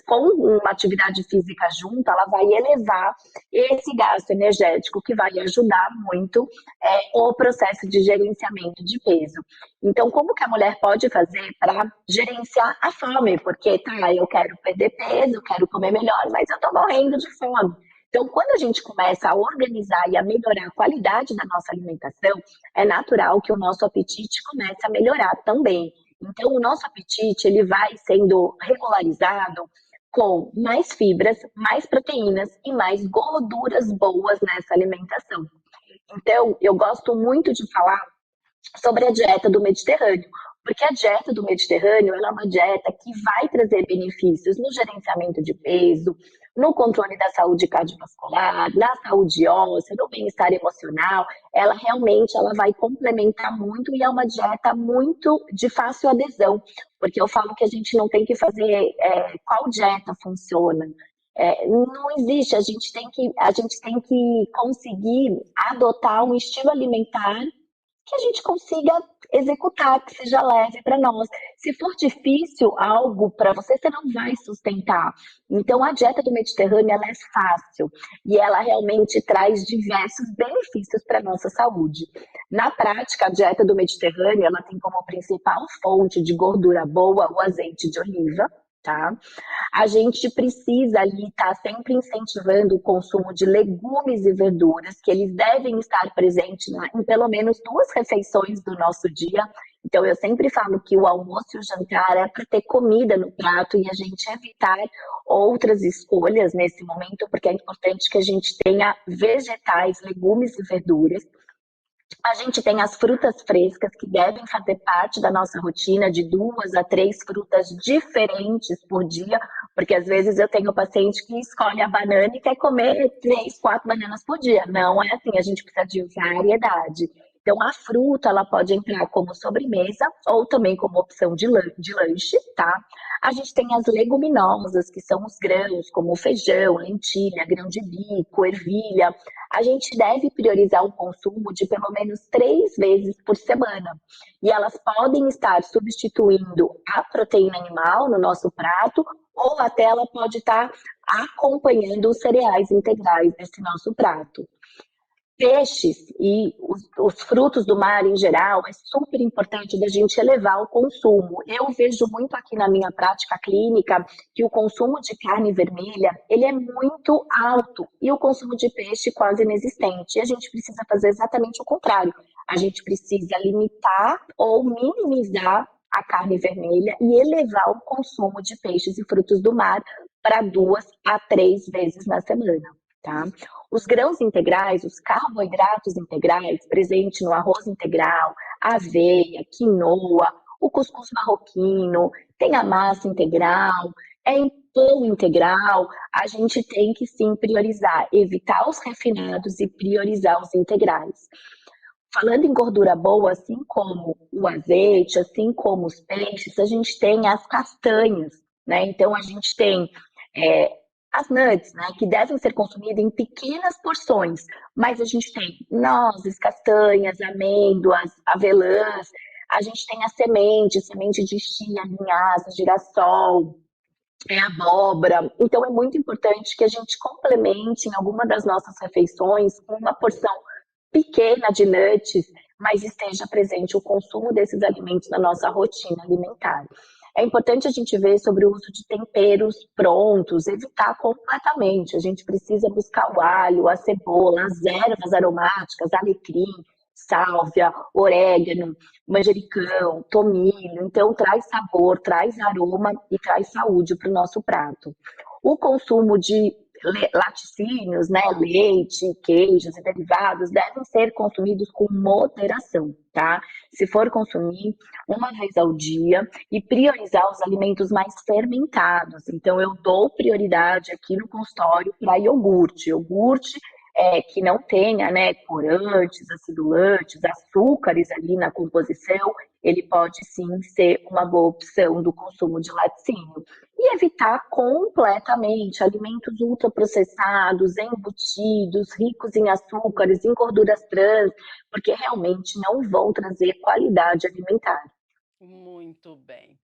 Com uma atividade física junto, ela vai elevar esse gasto energético que vai ajudar muito o processo de gerenciamento de peso. Então, como que a mulher pode fazer para gerenciar a fome? Porque, eu quero perder peso, eu quero comer melhor, mas eu estou morrendo de fome. Então, quando a gente começa a organizar e a melhorar a qualidade da nossa alimentação, é natural que o nosso apetite comece a melhorar também. Então, o nosso apetite ele vai sendo regularizado com mais fibras, mais proteínas e mais gorduras boas nessa alimentação. Então, eu gosto muito de falar sobre a dieta do Mediterrâneo, porque a dieta do Mediterrâneo ela é uma dieta que vai trazer benefícios no gerenciamento de peso, no controle da saúde cardiovascular, na saúde óssea, no bem-estar emocional. Ela realmente vai complementar muito e é uma dieta muito de fácil adesão, porque eu falo que a gente não tem que fazer qual dieta funciona. Não existe, a gente tem que conseguir adotar um estilo alimentar que a gente consiga executar, que seja leve para nós. Se for difícil algo para você, você não vai sustentar. Então, a dieta do Mediterrâneo ela é fácil e ela realmente traz diversos benefícios para a nossa saúde. Na prática, a dieta do Mediterrâneo ela tem como principal fonte de gordura boa o azeite de oliva, tá? A gente precisa ali estar sempre incentivando o consumo de legumes e verduras, que eles devem estar presentes em pelo menos 2 refeições do nosso dia. Então, eu sempre falo que o almoço e o jantar é para ter comida no prato e a gente evitar outras escolhas nesse momento, porque é importante que a gente tenha vegetais, legumes e verduras. A gente tem as frutas frescas que devem fazer parte da nossa rotina de 2 a 3 frutas diferentes por dia, porque às vezes eu tenho paciente que escolhe a banana e quer comer 3, 4 bananas por dia. Não é assim, a gente precisa de variedade. Então a fruta ela pode entrar como sobremesa ou também como opção de lanche, tá? A gente tem as leguminosas, que são os grãos, como feijão, lentilha, grão de bico, ervilha. A gente deve priorizar o consumo de pelo menos 3 vezes por semana. E elas podem estar substituindo a proteína animal no nosso prato, ou até ela pode estar acompanhando os cereais integrais desse nosso prato. Peixes e os frutos do mar em geral, é super importante da gente elevar o consumo. Eu vejo muito aqui na minha prática clínica que o consumo de carne vermelha, ele é muito alto e o consumo de peixe quase inexistente. E a gente precisa fazer exatamente o contrário. A gente precisa limitar ou minimizar a carne vermelha e elevar o consumo de peixes e frutos do mar para 2 a 3 vezes na semana, tá? Os grãos integrais, os carboidratos integrais, presente no arroz integral, aveia, quinoa, o cuscuz marroquino, tem a massa integral, em pão integral, a gente tem que sim priorizar, evitar os refinados e priorizar os integrais. Falando em gordura boa, assim como o azeite, assim como os peixes, a gente tem as castanhas, né? Então a gente tem as nuts, né, que devem ser consumidas em pequenas porções, mas a gente tem nozes, castanhas, amêndoas, avelãs, a gente tem a semente de chia, linhaça, girassol, abóbora. Então é muito importante que a gente complemente em alguma das nossas refeições com uma porção pequena de nuts, mas esteja presente o consumo desses alimentos na nossa rotina alimentar. É importante a gente ver sobre o uso de temperos prontos, evitar completamente. A gente precisa buscar o alho, a cebola, as ervas aromáticas, alecrim, sálvia, orégano, manjericão, tomilho. Então, traz sabor, traz aroma e traz saúde para o nosso prato. O consumo de laticínios, né, leite, queijos e derivados devem ser consumidos com moderação, tá? Se for consumir uma vez ao dia e priorizar os alimentos mais fermentados. Então, eu dou prioridade aqui no consultório para iogurte. Iogurte que não tenha, né, corantes, acidulantes, açúcares ali na composição, ele pode sim ser uma boa opção do consumo de laticínio. E evitar completamente alimentos ultraprocessados, embutidos, ricos em açúcares, em gorduras trans, porque realmente não vão trazer qualidade alimentar. Muito bem.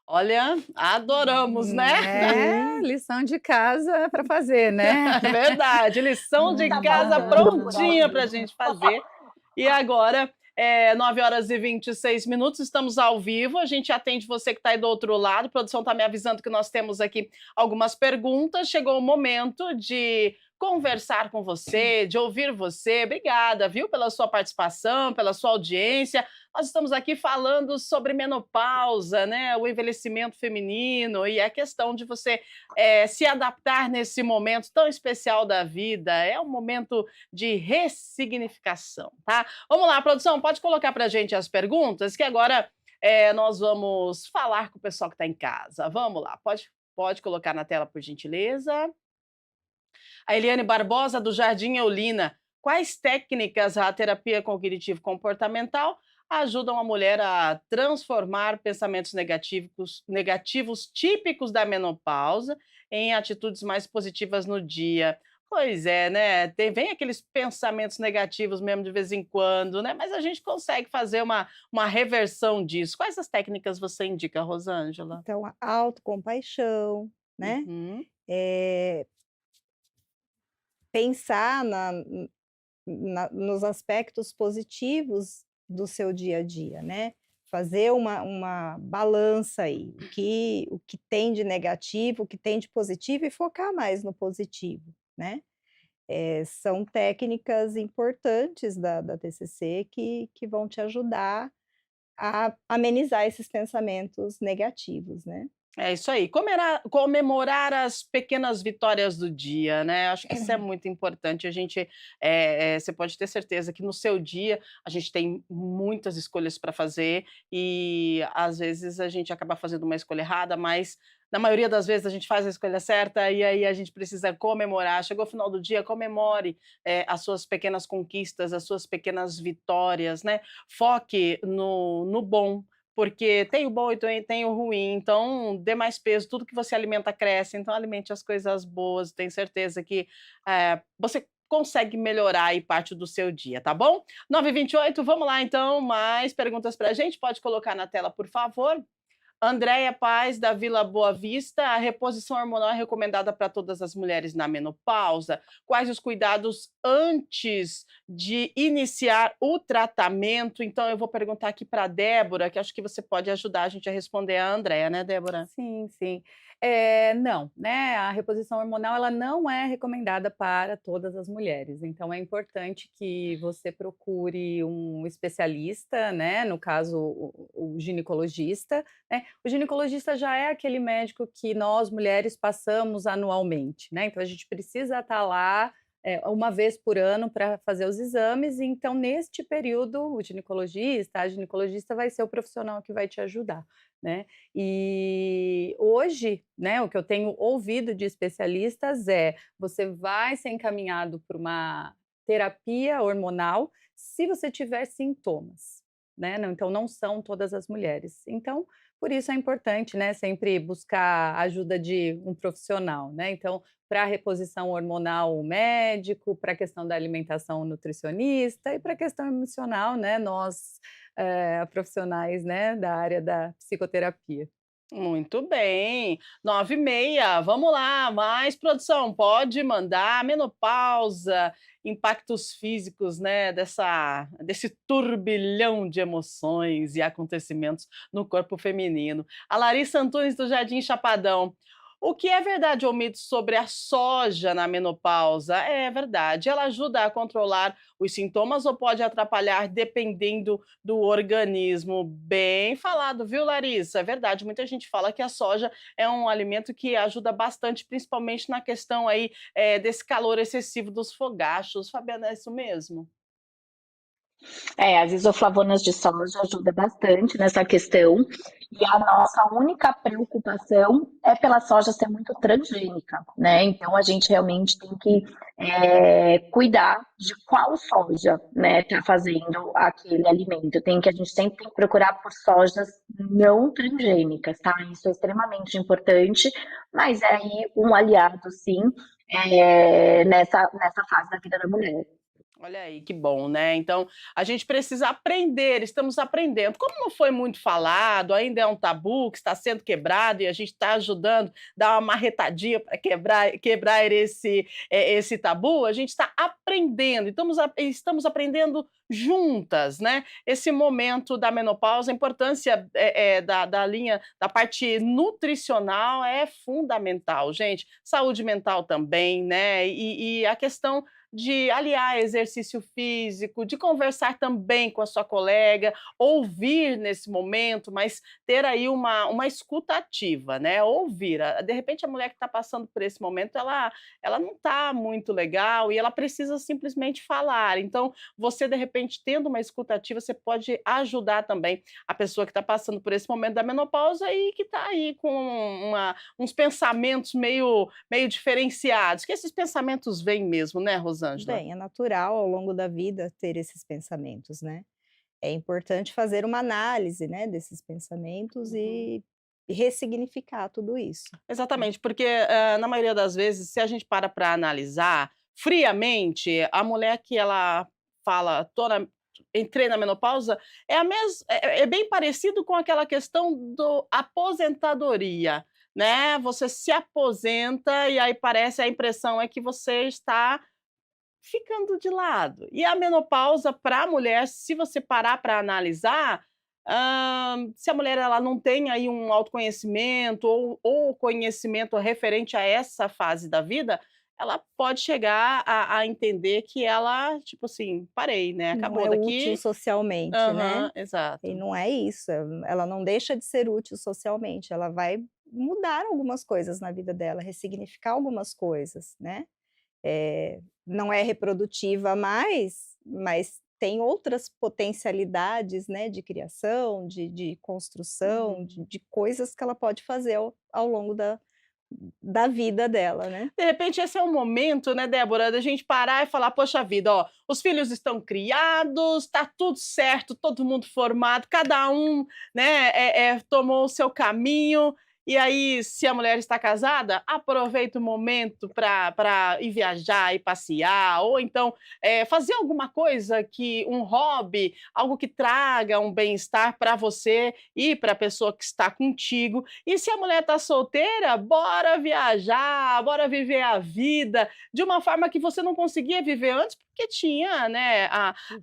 Olha, adoramos, né? É, lição de casa para fazer, né? Verdade, lição de Tá casa mandando por prontinha para a aí. gente fazer. E agora, 9h26, estamos ao vivo. A gente atende você que está aí do outro lado. A produção está me avisando que nós temos aqui algumas perguntas. Chegou o momento de conversar com você, de ouvir você. Obrigada, viu, pela sua participação, pela sua audiência. Nós estamos aqui falando sobre menopausa, né? O envelhecimento feminino e a questão de você se adaptar nesse momento tão especial da vida. É um momento de ressignificação, tá? Vamos lá, produção, pode colocar para a gente as perguntas, que agora nós vamos falar com o pessoal que está em casa. Vamos lá, pode colocar na tela, por gentileza. A Eliane Barbosa, do Jardim Eulina. Quais técnicas a terapia cognitivo-comportamental ajudam a mulher a transformar pensamentos negativos típicos da menopausa em atitudes mais positivas no dia? Pois é, né? Vem aqueles pensamentos negativos mesmo de vez em quando, né? Mas a gente consegue fazer uma reversão disso. Quais as técnicas você indica, Rosângela? Então, a autocompaixão, né? Uhum. Eh, pensar nos aspectos positivos do seu dia a dia, né? Fazer uma balança aí, o que tem de negativo, o que tem de positivo e focar mais no positivo, né? São técnicas importantes da TCC que vão te ajudar a amenizar esses pensamentos negativos, né? É isso aí, comemorar as pequenas vitórias do dia, né, acho que isso é muito importante, a gente, você pode ter certeza que no seu dia, a gente tem muitas escolhas para fazer e, às vezes, a gente acaba fazendo uma escolha errada, mas, na maioria das vezes, a gente faz a escolha certa e aí a gente precisa comemorar. Chegou o final do dia, comemore, as suas pequenas conquistas, as suas pequenas vitórias, né, foque no bom, porque tem o bom e tem o ruim, então dê mais peso, tudo que você alimenta cresce, então alimente as coisas boas, tenho certeza que você consegue melhorar aí parte do seu dia, tá bom? 9h28, vamos lá então, mais perguntas pra gente, pode colocar na tela, por favor. Andréia Paz, da Vila Boa Vista, a reposição hormonal é recomendada para todas as mulheres na menopausa? Quais os cuidados antes de iniciar o tratamento? Então, eu vou perguntar aqui para a Débora, que acho que você pode ajudar a gente a responder a Andréia, né, Débora? Sim, sim. Não, né, a reposição hormonal ela não é recomendada para todas as mulheres, então é importante que você procure um especialista, né, no caso o ginecologista, né. O ginecologista já é aquele médico que nós mulheres passamos anualmente, né, então a gente precisa estar lá, uma vez por ano para fazer os exames, então neste período o ginecologista, a ginecologista vai ser o profissional que vai te ajudar, né. E hoje, né, o que eu tenho ouvido de especialistas você vai ser encaminhado para uma terapia hormonal se você tiver sintomas, né, então não são todas as mulheres. Então, Por isso é importante, né, sempre buscar a ajuda de um profissional, né? Então, para a reposição hormonal, o médico, para a questão da alimentação, o nutricionista, e para a questão emocional, né, nós, profissionais, né, da área da psicoterapia. Muito bem. 9h30, vamos lá, mais produção, pode mandar. Menopausa, impactos físicos, né, desse turbilhão de emoções e acontecimentos no corpo feminino. A Larissa Antunes do Jardim Chapadão. O que é verdade ou mito sobre a soja na menopausa? É verdade, ela ajuda a controlar os sintomas ou pode atrapalhar dependendo do organismo? Bem falado, viu, Larissa? É verdade, muita gente fala que a soja é um alimento que ajuda bastante, principalmente na questão aí, desse calor excessivo dos fogachos. Fabiana, é isso mesmo? As isoflavonas de soja ajudam bastante nessa questão. E a nossa única preocupação é pela soja ser muito transgênica, né? Então a gente realmente tem que cuidar de qual soja, né, tá fazendo aquele alimento. A gente sempre tem que procurar por sojas não transgênicas, tá? Isso é extremamente importante, mas é aí um aliado, sim, nessa fase da vida da mulher. Olha aí, que bom, né? Então, a gente precisa aprender, estamos aprendendo. Como não foi muito falado, ainda é um tabu que está sendo quebrado e a gente está ajudando, dar uma marretadinha para quebrar esse tabu, a gente está aprendendo, estamos aprendendo juntas, né? Esse momento da menopausa, a importância da linha, da parte nutricional é fundamental, gente. Saúde mental também, né? E a questão de aliar exercício físico, de conversar também com a sua colega, ouvir nesse momento, mas ter aí uma escuta ativa, né? Ouvir. De repente, a mulher que está passando por esse momento, ela não está muito legal e ela precisa simplesmente falar. Então, você, de repente, tendo uma escuta ativa, você pode ajudar também a pessoa que está passando por esse momento da menopausa e que está aí com uns pensamentos meio diferenciados, que esses pensamentos vêm mesmo, né, Rosângela? Bem, é natural ao longo da vida ter esses pensamentos, né? É importante fazer uma análise, né, desses pensamentos Uhum. e ressignificar tudo isso. Exatamente, porque, na maioria das vezes, se a gente para analisar friamente, a mulher que ela fala: "Entrei na menopausa", é bem parecido com aquela questão do aposentadoria, né, você se aposenta e aí parece a impressão é que você está ficando de lado. E a menopausa para a mulher, se você parar para analisar, se a mulher ela não tem aí um autoconhecimento ou conhecimento referente a essa fase da vida, ela pode chegar a entender que ela, tipo assim: "Parei, né, Não acabou é útil daqui". socialmente, né? Aham, E exato. não é isso, ela não deixa de ser útil socialmente, ela vai mudar algumas coisas na vida dela, ressignificar algumas coisas, né? Não é reprodutiva mais, mas tem outras potencialidades, né, de criação, de construção, Uhum. de coisas que ela pode fazer ao longo da vida dela, né. De repente esse é o momento, né, Débora, da gente parar e falar: "Poxa vida, ó, os filhos estão criados, tá tudo certo, todo mundo formado, cada um, né, tomou o seu caminho". E aí, se a mulher está casada, aproveita o momento para ir viajar, ir passear, ou então, fazer alguma coisa um hobby, algo que traga um bem-estar para você e para a pessoa que está contigo. E se a mulher está solteira, bora viajar, bora viver a vida de uma forma que você não conseguia viver antes, porque tinha, né,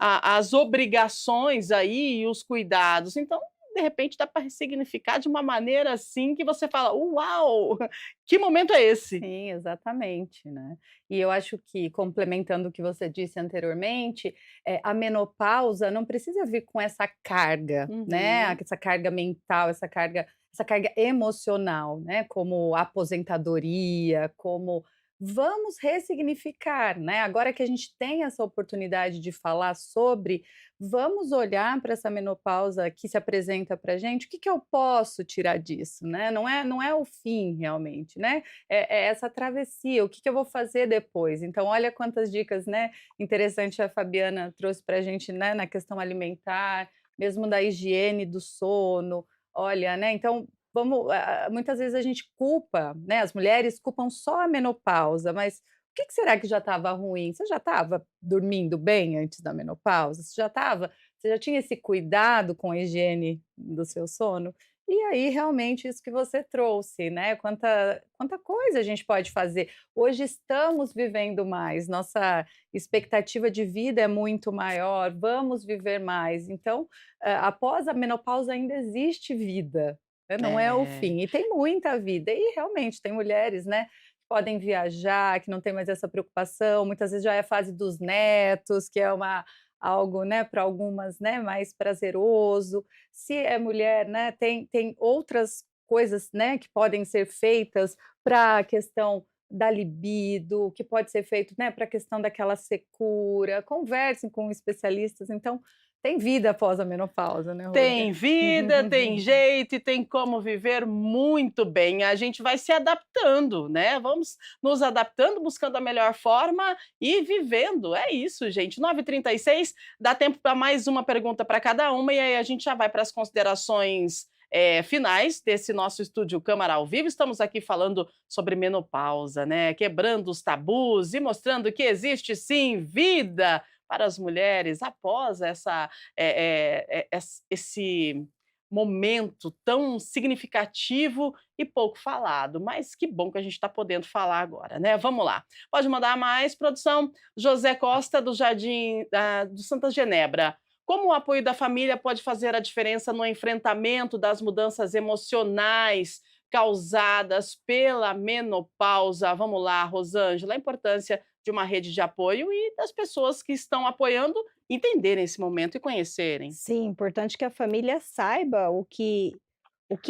as obrigações aí e os cuidados. Então, de repente, dá para ressignificar de uma maneira assim que você fala: "Uau, que momento é esse?". Sim, exatamente, né. E eu acho que, complementando o que você disse anteriormente, a menopausa não precisa vir com essa carga, né, Uhum. essa carga mental, essa carga emocional, né, como aposentadoria, como vamos ressignificar, né, agora que a gente tem essa oportunidade de falar sobre, vamos olhar para essa menopausa que se apresenta para gente, o que que eu posso tirar disso, né, não é o fim realmente, né, é essa travessia, o que que eu vou fazer depois? Então olha quantas dicas, né, interessante a Fabiana trouxe para a gente, né, na questão alimentar, mesmo da higiene do sono, Olha, né, então muitas vezes a gente culpa, né, as mulheres culpam só a menopausa, mas o que que será que já estava ruim? Você já estava dormindo bem antes da menopausa? Você já tinha esse cuidado com a higiene do seu sono? E aí, realmente, isso que você trouxe, né, quanta coisa a gente pode fazer. Hoje estamos vivendo mais, nossa expectativa de vida é muito maior, vamos viver mais, então, após a menopausa ainda existe vida, né, não é o É. fim, e tem muita vida. E realmente tem mulheres, né, que podem viajar, que não tem mais essa preocupação, muitas vezes já é a fase dos netos, que é algo, né, para algumas, né, mais prazeroso. Se é mulher, né, tem outras coisas, né, que podem ser feitas para a questão da libido, que pode ser feito, né, para a questão daquela secura. Conversem com especialistas, então tem vida após a menopausa, né, Rúbia? Tem vida, tem jeito e tem como viver muito bem. A gente vai se adaptando, né? Vamos nos adaptando, buscando a melhor forma e vivendo. É isso, gente. 9h36, dá tempo para mais uma pergunta para cada uma e aí a gente já vai para as considerações finais desse nosso estúdio Câmara ao Vivo. Estamos aqui falando sobre menopausa, né? Quebrando os tabus e mostrando que existe sim vida para as mulheres após esse momento tão significativo e pouco falado, mas que bom que a gente está podendo falar agora, né? Vamos lá. Pode mandar mais, produção. José Costa, do Jardim do Santa Genebra. Como o apoio da família pode fazer a diferença no enfrentamento das mudanças emocionais causadas pela menopausa? Vamos lá, Rosângela, a importância de uma rede de apoio e das pessoas que estão apoiando entenderem esse momento e conhecerem. Sim, importante que a família saiba o que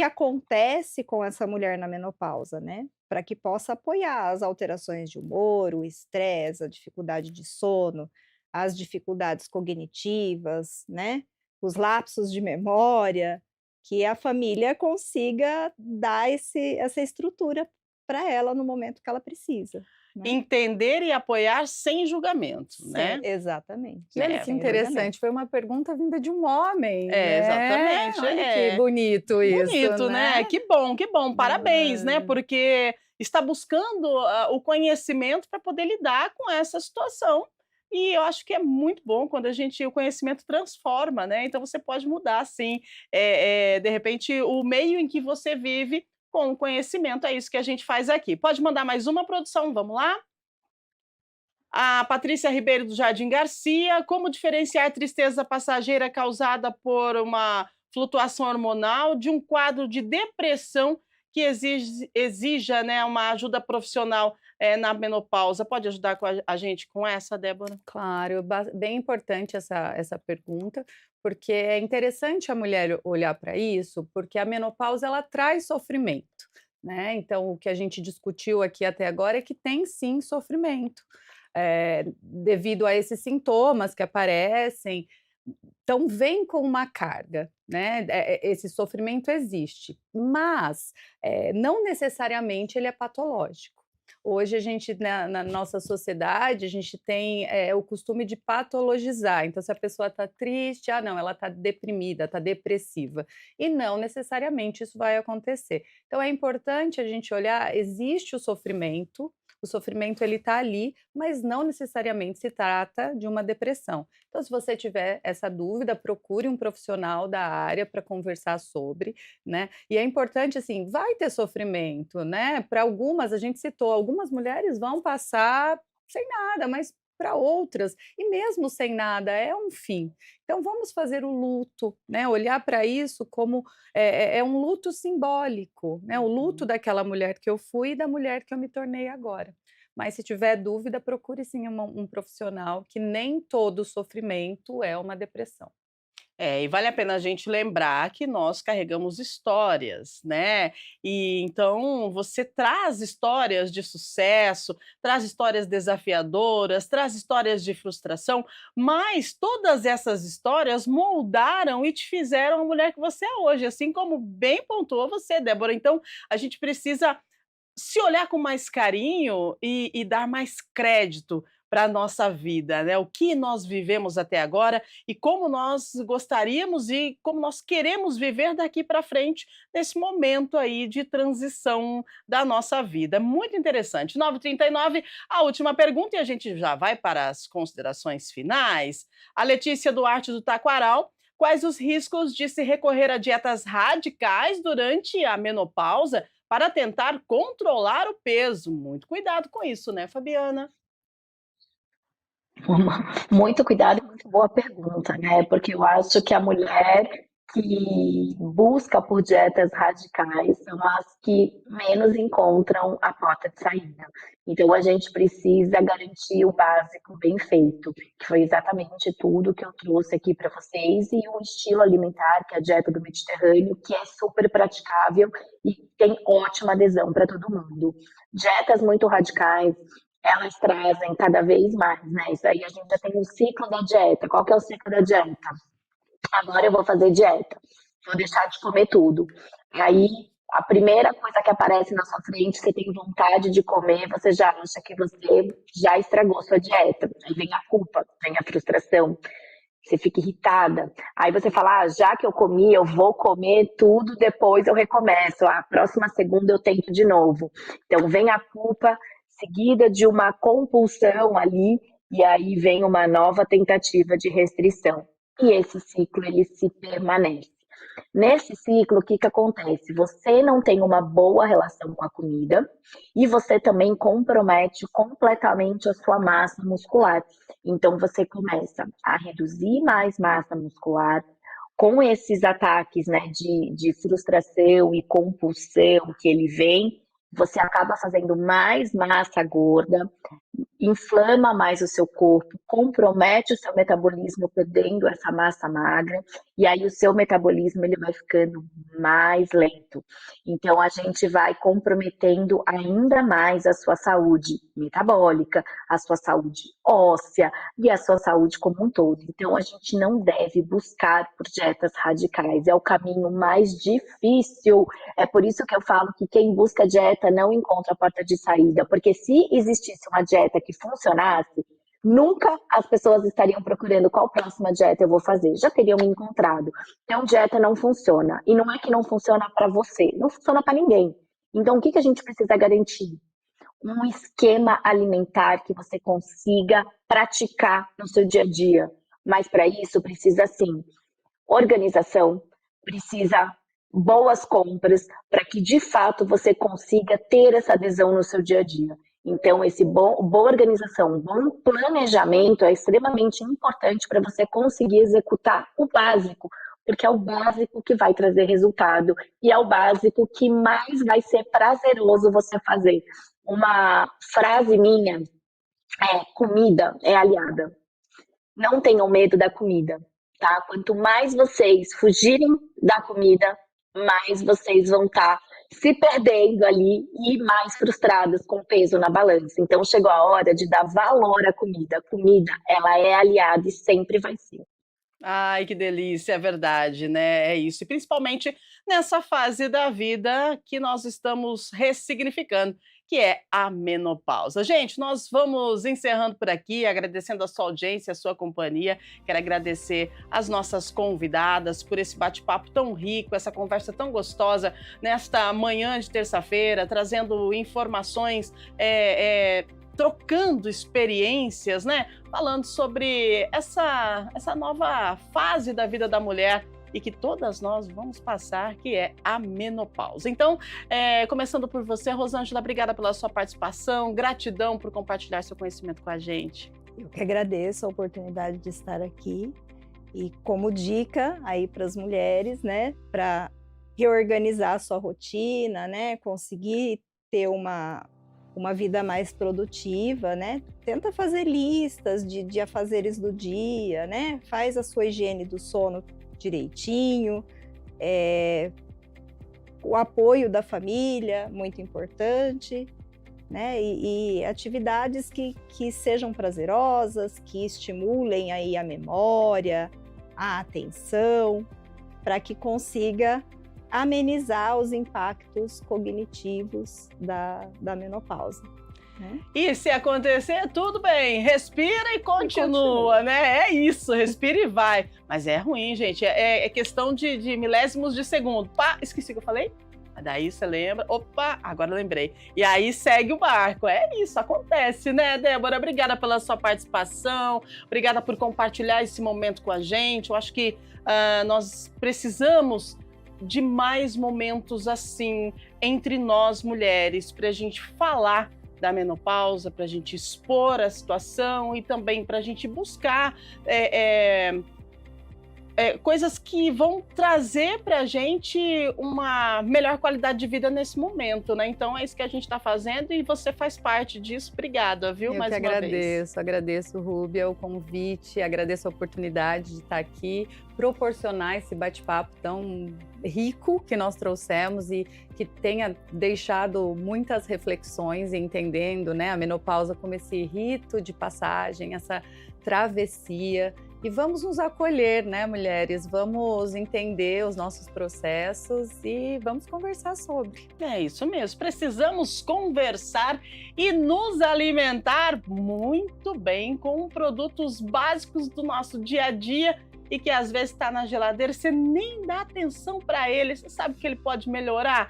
acontece com essa mulher na menopausa, né, para que possa apoiar as alterações de humor, o estresse, a dificuldade de sono, as dificuldades cognitivas, né, os lapsos de memória, que a família consiga dar essa estrutura para ela no momento que ela precisa, né. Entender e apoiar sem julgamento, Sim, né? exatamente, E olha É, que sem julgamento. interessante, foi uma pergunta vinda de um homem, né. exatamente, Olha que é. bonito isso, Bonito, né? né. Que bom, parabéns, né? Hã. Porque está buscando o conhecimento para poder lidar com essa situação. E eu acho que é muito bom quando o conhecimento transforma, né? Então você pode mudar, sim, de repente, o meio em que você vive com o conhecimento. É isso que a gente faz aqui. Pode mandar mais uma, produção, vamos lá? A Patrícia Ribeiro do Jardim Garcia, como diferenciar tristeza passageira causada por uma flutuação hormonal de um quadro de depressão que exija, né, uma ajuda profissional na menopausa? Pode ajudar a gente com essa, Débora? Claro, bem importante essa pergunta, porque é interessante a mulher olhar para isso, porque a menopausa ela traz sofrimento, né? Então, o que a gente discutiu aqui até agora é que tem sim sofrimento, devido a esses sintomas que aparecem. Então, vem com uma carga, né? Esse sofrimento existe, mas não necessariamente ele é patológico. Hoje a gente, na nossa sociedade, a gente tem o costume de patologizar. Então, se a pessoa está triste, ah, não, ela está deprimida, está depressiva. E não necessariamente isso vai acontecer. Então, é importante a gente olhar, existe o sofrimento ele está ali, mas não necessariamente se trata de uma depressão. Então, se você tiver essa dúvida, procure um profissional da área para conversar sobre, né? E é importante, assim, vai ter sofrimento, né? Para algumas, a gente citou, algumas mulheres vão passar sem nada, mas para outras, e mesmo sem nada, é um fim. Então, vamos fazer o luto, né? Olhar para isso como é um luto simbólico, né? O luto Uhum. daquela mulher que eu fui e da mulher que eu me tornei agora. Mas se tiver dúvida, procure sim um profissional, que nem todo sofrimento é uma depressão. E vale a pena a gente lembrar que nós carregamos histórias, né? E então você traz histórias de sucesso, traz histórias desafiadoras, traz histórias de frustração, mas todas essas histórias moldaram e te fizeram a mulher que você é hoje, assim como bem pontuou você, Débora. Então a gente precisa se olhar com mais carinho e dar mais crédito para a nossa vida, né? O que nós vivemos até agora e como nós gostaríamos e como nós queremos viver daqui para frente, nesse momento aí de transição da nossa vida. Muito interessante. 9h39, a última pergunta e a gente já vai para as considerações finais. A Letícia Duarte do Taquaral: quais os riscos de se recorrer a dietas radicais durante a menopausa para tentar controlar o peso? Muito cuidado com isso, né, Fabiana? Muito cuidado e muito boa pergunta, né? Porque eu acho que a mulher que busca por dietas radicais são as que menos encontram a porta de saída. Então a gente precisa garantir o básico bem feito, que foi exatamente tudo que eu trouxe aqui para vocês, e o estilo alimentar, que é a dieta do Mediterrâneo, que é super praticável e tem ótima adesão para todo mundo. Dietas muito radicais, elas trazem cada vez mais, né? Isso aí a gente já tem o ciclo da dieta. Qual que é o ciclo da dieta? Agora eu vou fazer dieta, vou deixar de comer tudo. Aí a primeira coisa que aparece na sua frente, você tem vontade de comer, você já acha que você já estragou sua dieta. Aí vem a culpa, vem a frustração, você fica irritada. Aí você fala, já que eu comi, eu vou comer tudo, depois eu recomeço. A próxima segunda eu tento de novo. Então vem a culpa, seguida de uma compulsão ali, e aí vem uma nova tentativa de restrição. E esse ciclo, ele se permanece. Nesse ciclo, o que acontece? Você não tem uma boa relação com a comida e você também compromete completamente a sua massa muscular. Então, você começa a reduzir mais massa muscular com esses ataques, né, de frustração e compulsão que ele vem. Você acaba fazendo mais massa gorda, inflama mais o seu corpo, compromete o seu metabolismo perdendo essa massa magra, e aí o seu metabolismo ele vai ficando mais lento. Então a gente vai comprometendo ainda mais a sua saúde metabólica, a sua saúde óssea e a sua saúde como um todo. Então a gente não deve buscar por dietas radicais, é o caminho mais difícil. É por isso que eu falo que quem busca dieta não encontra a porta de saída, porque se existisse uma dieta que funcionasse, nunca as pessoas estariam procurando qual próxima dieta eu vou fazer, já teriam encontrado. Então, dieta não funciona, e não é que não funciona para você, não funciona para ninguém. Então, o que a gente precisa garantir? Um esquema alimentar que você consiga praticar no seu dia a dia. Mas para isso precisa, sim, organização, precisa boas compras para que de fato você consiga ter essa adesão no seu dia a dia. Então, boa organização, bom planejamento é extremamente importante para você conseguir executar o básico, porque é o básico que vai trazer resultado e é o básico que mais vai ser prazeroso você fazer. Uma frase minha é: comida é aliada. Não tenham medo da comida, tá? Quanto mais vocês fugirem da comida, mais vocês vão estar se perdendo ali e mais frustradas com o peso na balança. Então chegou a hora de dar valor à comida. A comida, ela é aliada e sempre vai ser. Ai, que delícia, é verdade, né? É isso. E principalmente nessa fase da vida que nós estamos ressignificando, que é a menopausa. Gente, nós vamos encerrando por aqui, agradecendo a sua audiência, a sua companhia. Quero agradecer as nossas convidadas por esse bate-papo tão rico, essa conversa tão gostosa nesta manhã de terça-feira, trazendo informações, trocando experiências, né? Falando sobre essa nova fase da vida da mulher e que todas nós vamos passar, que é a menopausa. Então, começando por você, Rosângela, obrigada pela sua participação, gratidão por compartilhar seu conhecimento com a gente. Eu que agradeço a oportunidade de estar aqui e como dica aí para as mulheres, né, para reorganizar a sua rotina, né, conseguir ter uma vida mais produtiva, né? Tenta fazer listas de afazeres do dia, né? Faz a sua higiene do sono direitinho, o apoio da família, muito importante, né? E atividades que sejam prazerosas, que estimulem aí a memória, a atenção, para que consiga amenizar os impactos cognitivos da menopausa. E se acontecer, tudo bem, respira e continua, né? É isso, respira e vai. Mas é ruim, gente, é questão de milésimos de segundo. Pá, esqueci o que eu falei? Daí você lembra, opa, agora lembrei. E aí segue o barco. É isso, acontece, né, Débora? Obrigada pela sua participação, obrigada por compartilhar esse momento com a gente. Eu acho que nós precisamos de mais momentos assim, entre nós mulheres, para a gente falar da menopausa, para a gente expor a situação e também para a gente buscar coisas que vão trazer para a gente uma melhor qualidade de vida nesse momento, né? Então é isso que a gente está fazendo e você faz parte disso. Obrigada, viu? Mais uma vez. Agradeço, Rúbia, o convite, agradeço a oportunidade de estar aqui, proporcionar esse bate-papo tão rico que nós trouxemos e que tenha deixado muitas reflexões, entendendo, né, a menopausa como esse rito de passagem, essa travessia. E vamos nos acolher, né, mulheres? Vamos entender os nossos processos e vamos conversar sobre. É isso mesmo. Precisamos conversar e nos alimentar muito bem com produtos básicos do nosso dia a dia e que às vezes está na geladeira, você nem dá atenção para ele. Você sabe que ele pode melhorar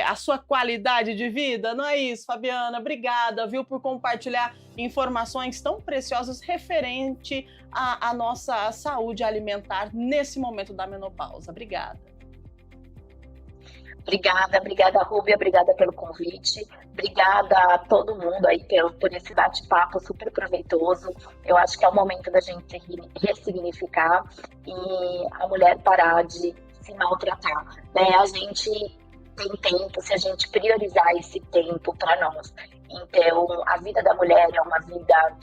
a sua qualidade de vida? Não é isso, Fabiana? Obrigada, viu, por compartilhar informações tão preciosas referente à nossa saúde alimentar nesse momento da menopausa. Obrigada. Obrigada, Rúbia, obrigada pelo convite, obrigada a todo mundo aí por esse bate-papo super proveitoso. Eu acho que é o momento da gente ressignificar e a mulher parar de se maltratar, né? A gente tem tempo, se a gente priorizar esse tempo para nós. Então, a vida da mulher é uma vida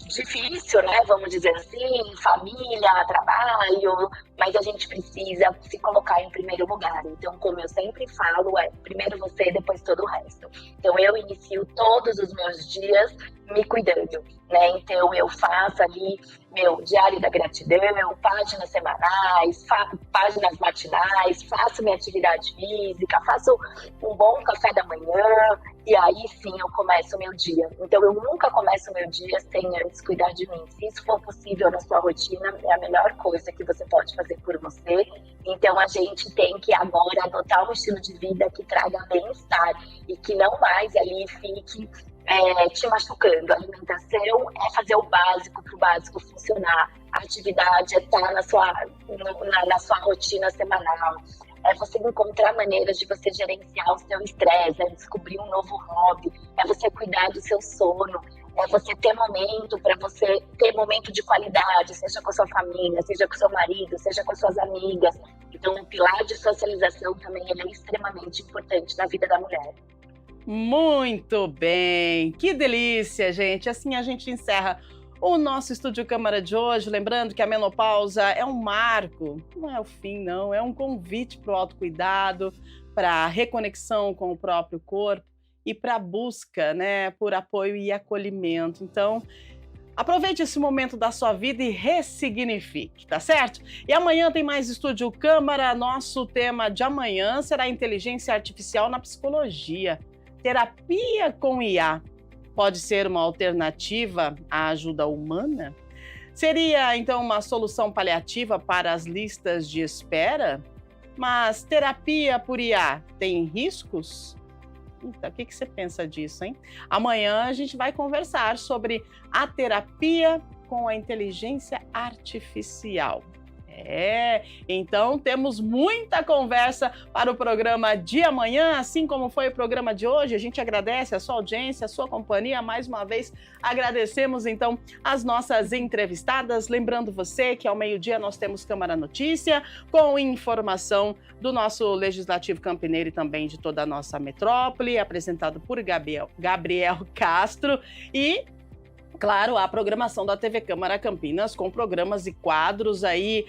difícil, né? Vamos dizer assim, família, trabalho, mas a gente precisa se colocar em primeiro lugar. Então, como eu sempre falo, primeiro você, depois todo o resto. Então, eu inicio todos os meus dias me cuidando, né? Então, eu faço ali meu diário da gratidão, páginas semanais, páginas matinais, faço minha atividade física, faço um bom café da manhã, e aí sim eu começo o meu dia. Então, eu nunca começo o meu dia sem antes cuidar de mim. Se isso for possível na sua rotina, é a melhor coisa que você pode fazer por você. Então, a gente tem que agora adotar um estilo de vida que traga bem-estar e que não mais ali fique te machucando. A alimentação é fazer o básico para o básico funcionar. A atividade é estar na sua rotina semanal. É você encontrar maneiras de você gerenciar o seu estresse, é descobrir um novo hobby, é você cuidar do seu sono, é você ter momento para você ter momento de qualidade, seja com a sua família, seja com o seu marido, seja com as suas amigas. Então, o pilar de socialização também é extremamente importante na vida da mulher. Muito bem, que delícia, gente. Assim a gente encerra o nosso Estúdio Câmara de hoje. Lembrando que a menopausa é um marco, não é o fim, não, é um convite para o autocuidado, para a reconexão com o próprio corpo e para a busca, né, por apoio e acolhimento. Então, aproveite esse momento da sua vida e ressignifique, tá certo? E amanhã tem mais Estúdio Câmara. Nosso tema de amanhã será inteligência artificial na psicologia. Terapia com IA pode ser uma alternativa à ajuda humana? Seria, então, uma solução paliativa para as listas de espera? Mas terapia por IA tem riscos? Então, o que você pensa disso, hein? Amanhã a gente vai conversar sobre a terapia com a inteligência artificial. Então temos muita conversa para o programa de amanhã, assim como foi o programa de hoje. A gente agradece a sua audiência, a sua companhia. Mais uma vez, agradecemos então as nossas entrevistadas. Lembrando você que ao meio-dia nós temos Câmara Notícia, com informação do nosso Legislativo Campineiro e também de toda a nossa metrópole, apresentado por Gabriel Castro e... claro, a programação da TV Câmara Campinas com programas e quadros aí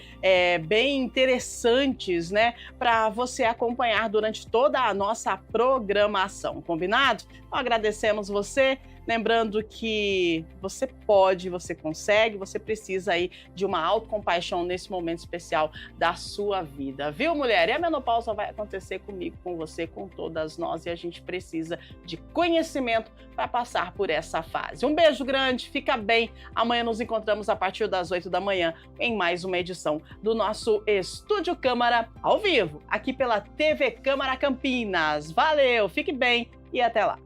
bem interessantes, né, para você acompanhar durante toda a nossa programação, combinado? Então, agradecemos você, Lembrando que você pode, você consegue, você precisa aí de uma autocompaixão nesse momento especial da sua vida, viu, mulher? E a menopausa vai acontecer comigo, com você, com todas nós, e a gente precisa de conhecimento para passar por essa fase. Um beijo grande, fica bem. Amanhã nos encontramos a partir das 8 da manhã em mais uma edição do nosso Estúdio Câmara ao vivo, aqui pela TV Câmara Campinas. Valeu, fique bem e até lá.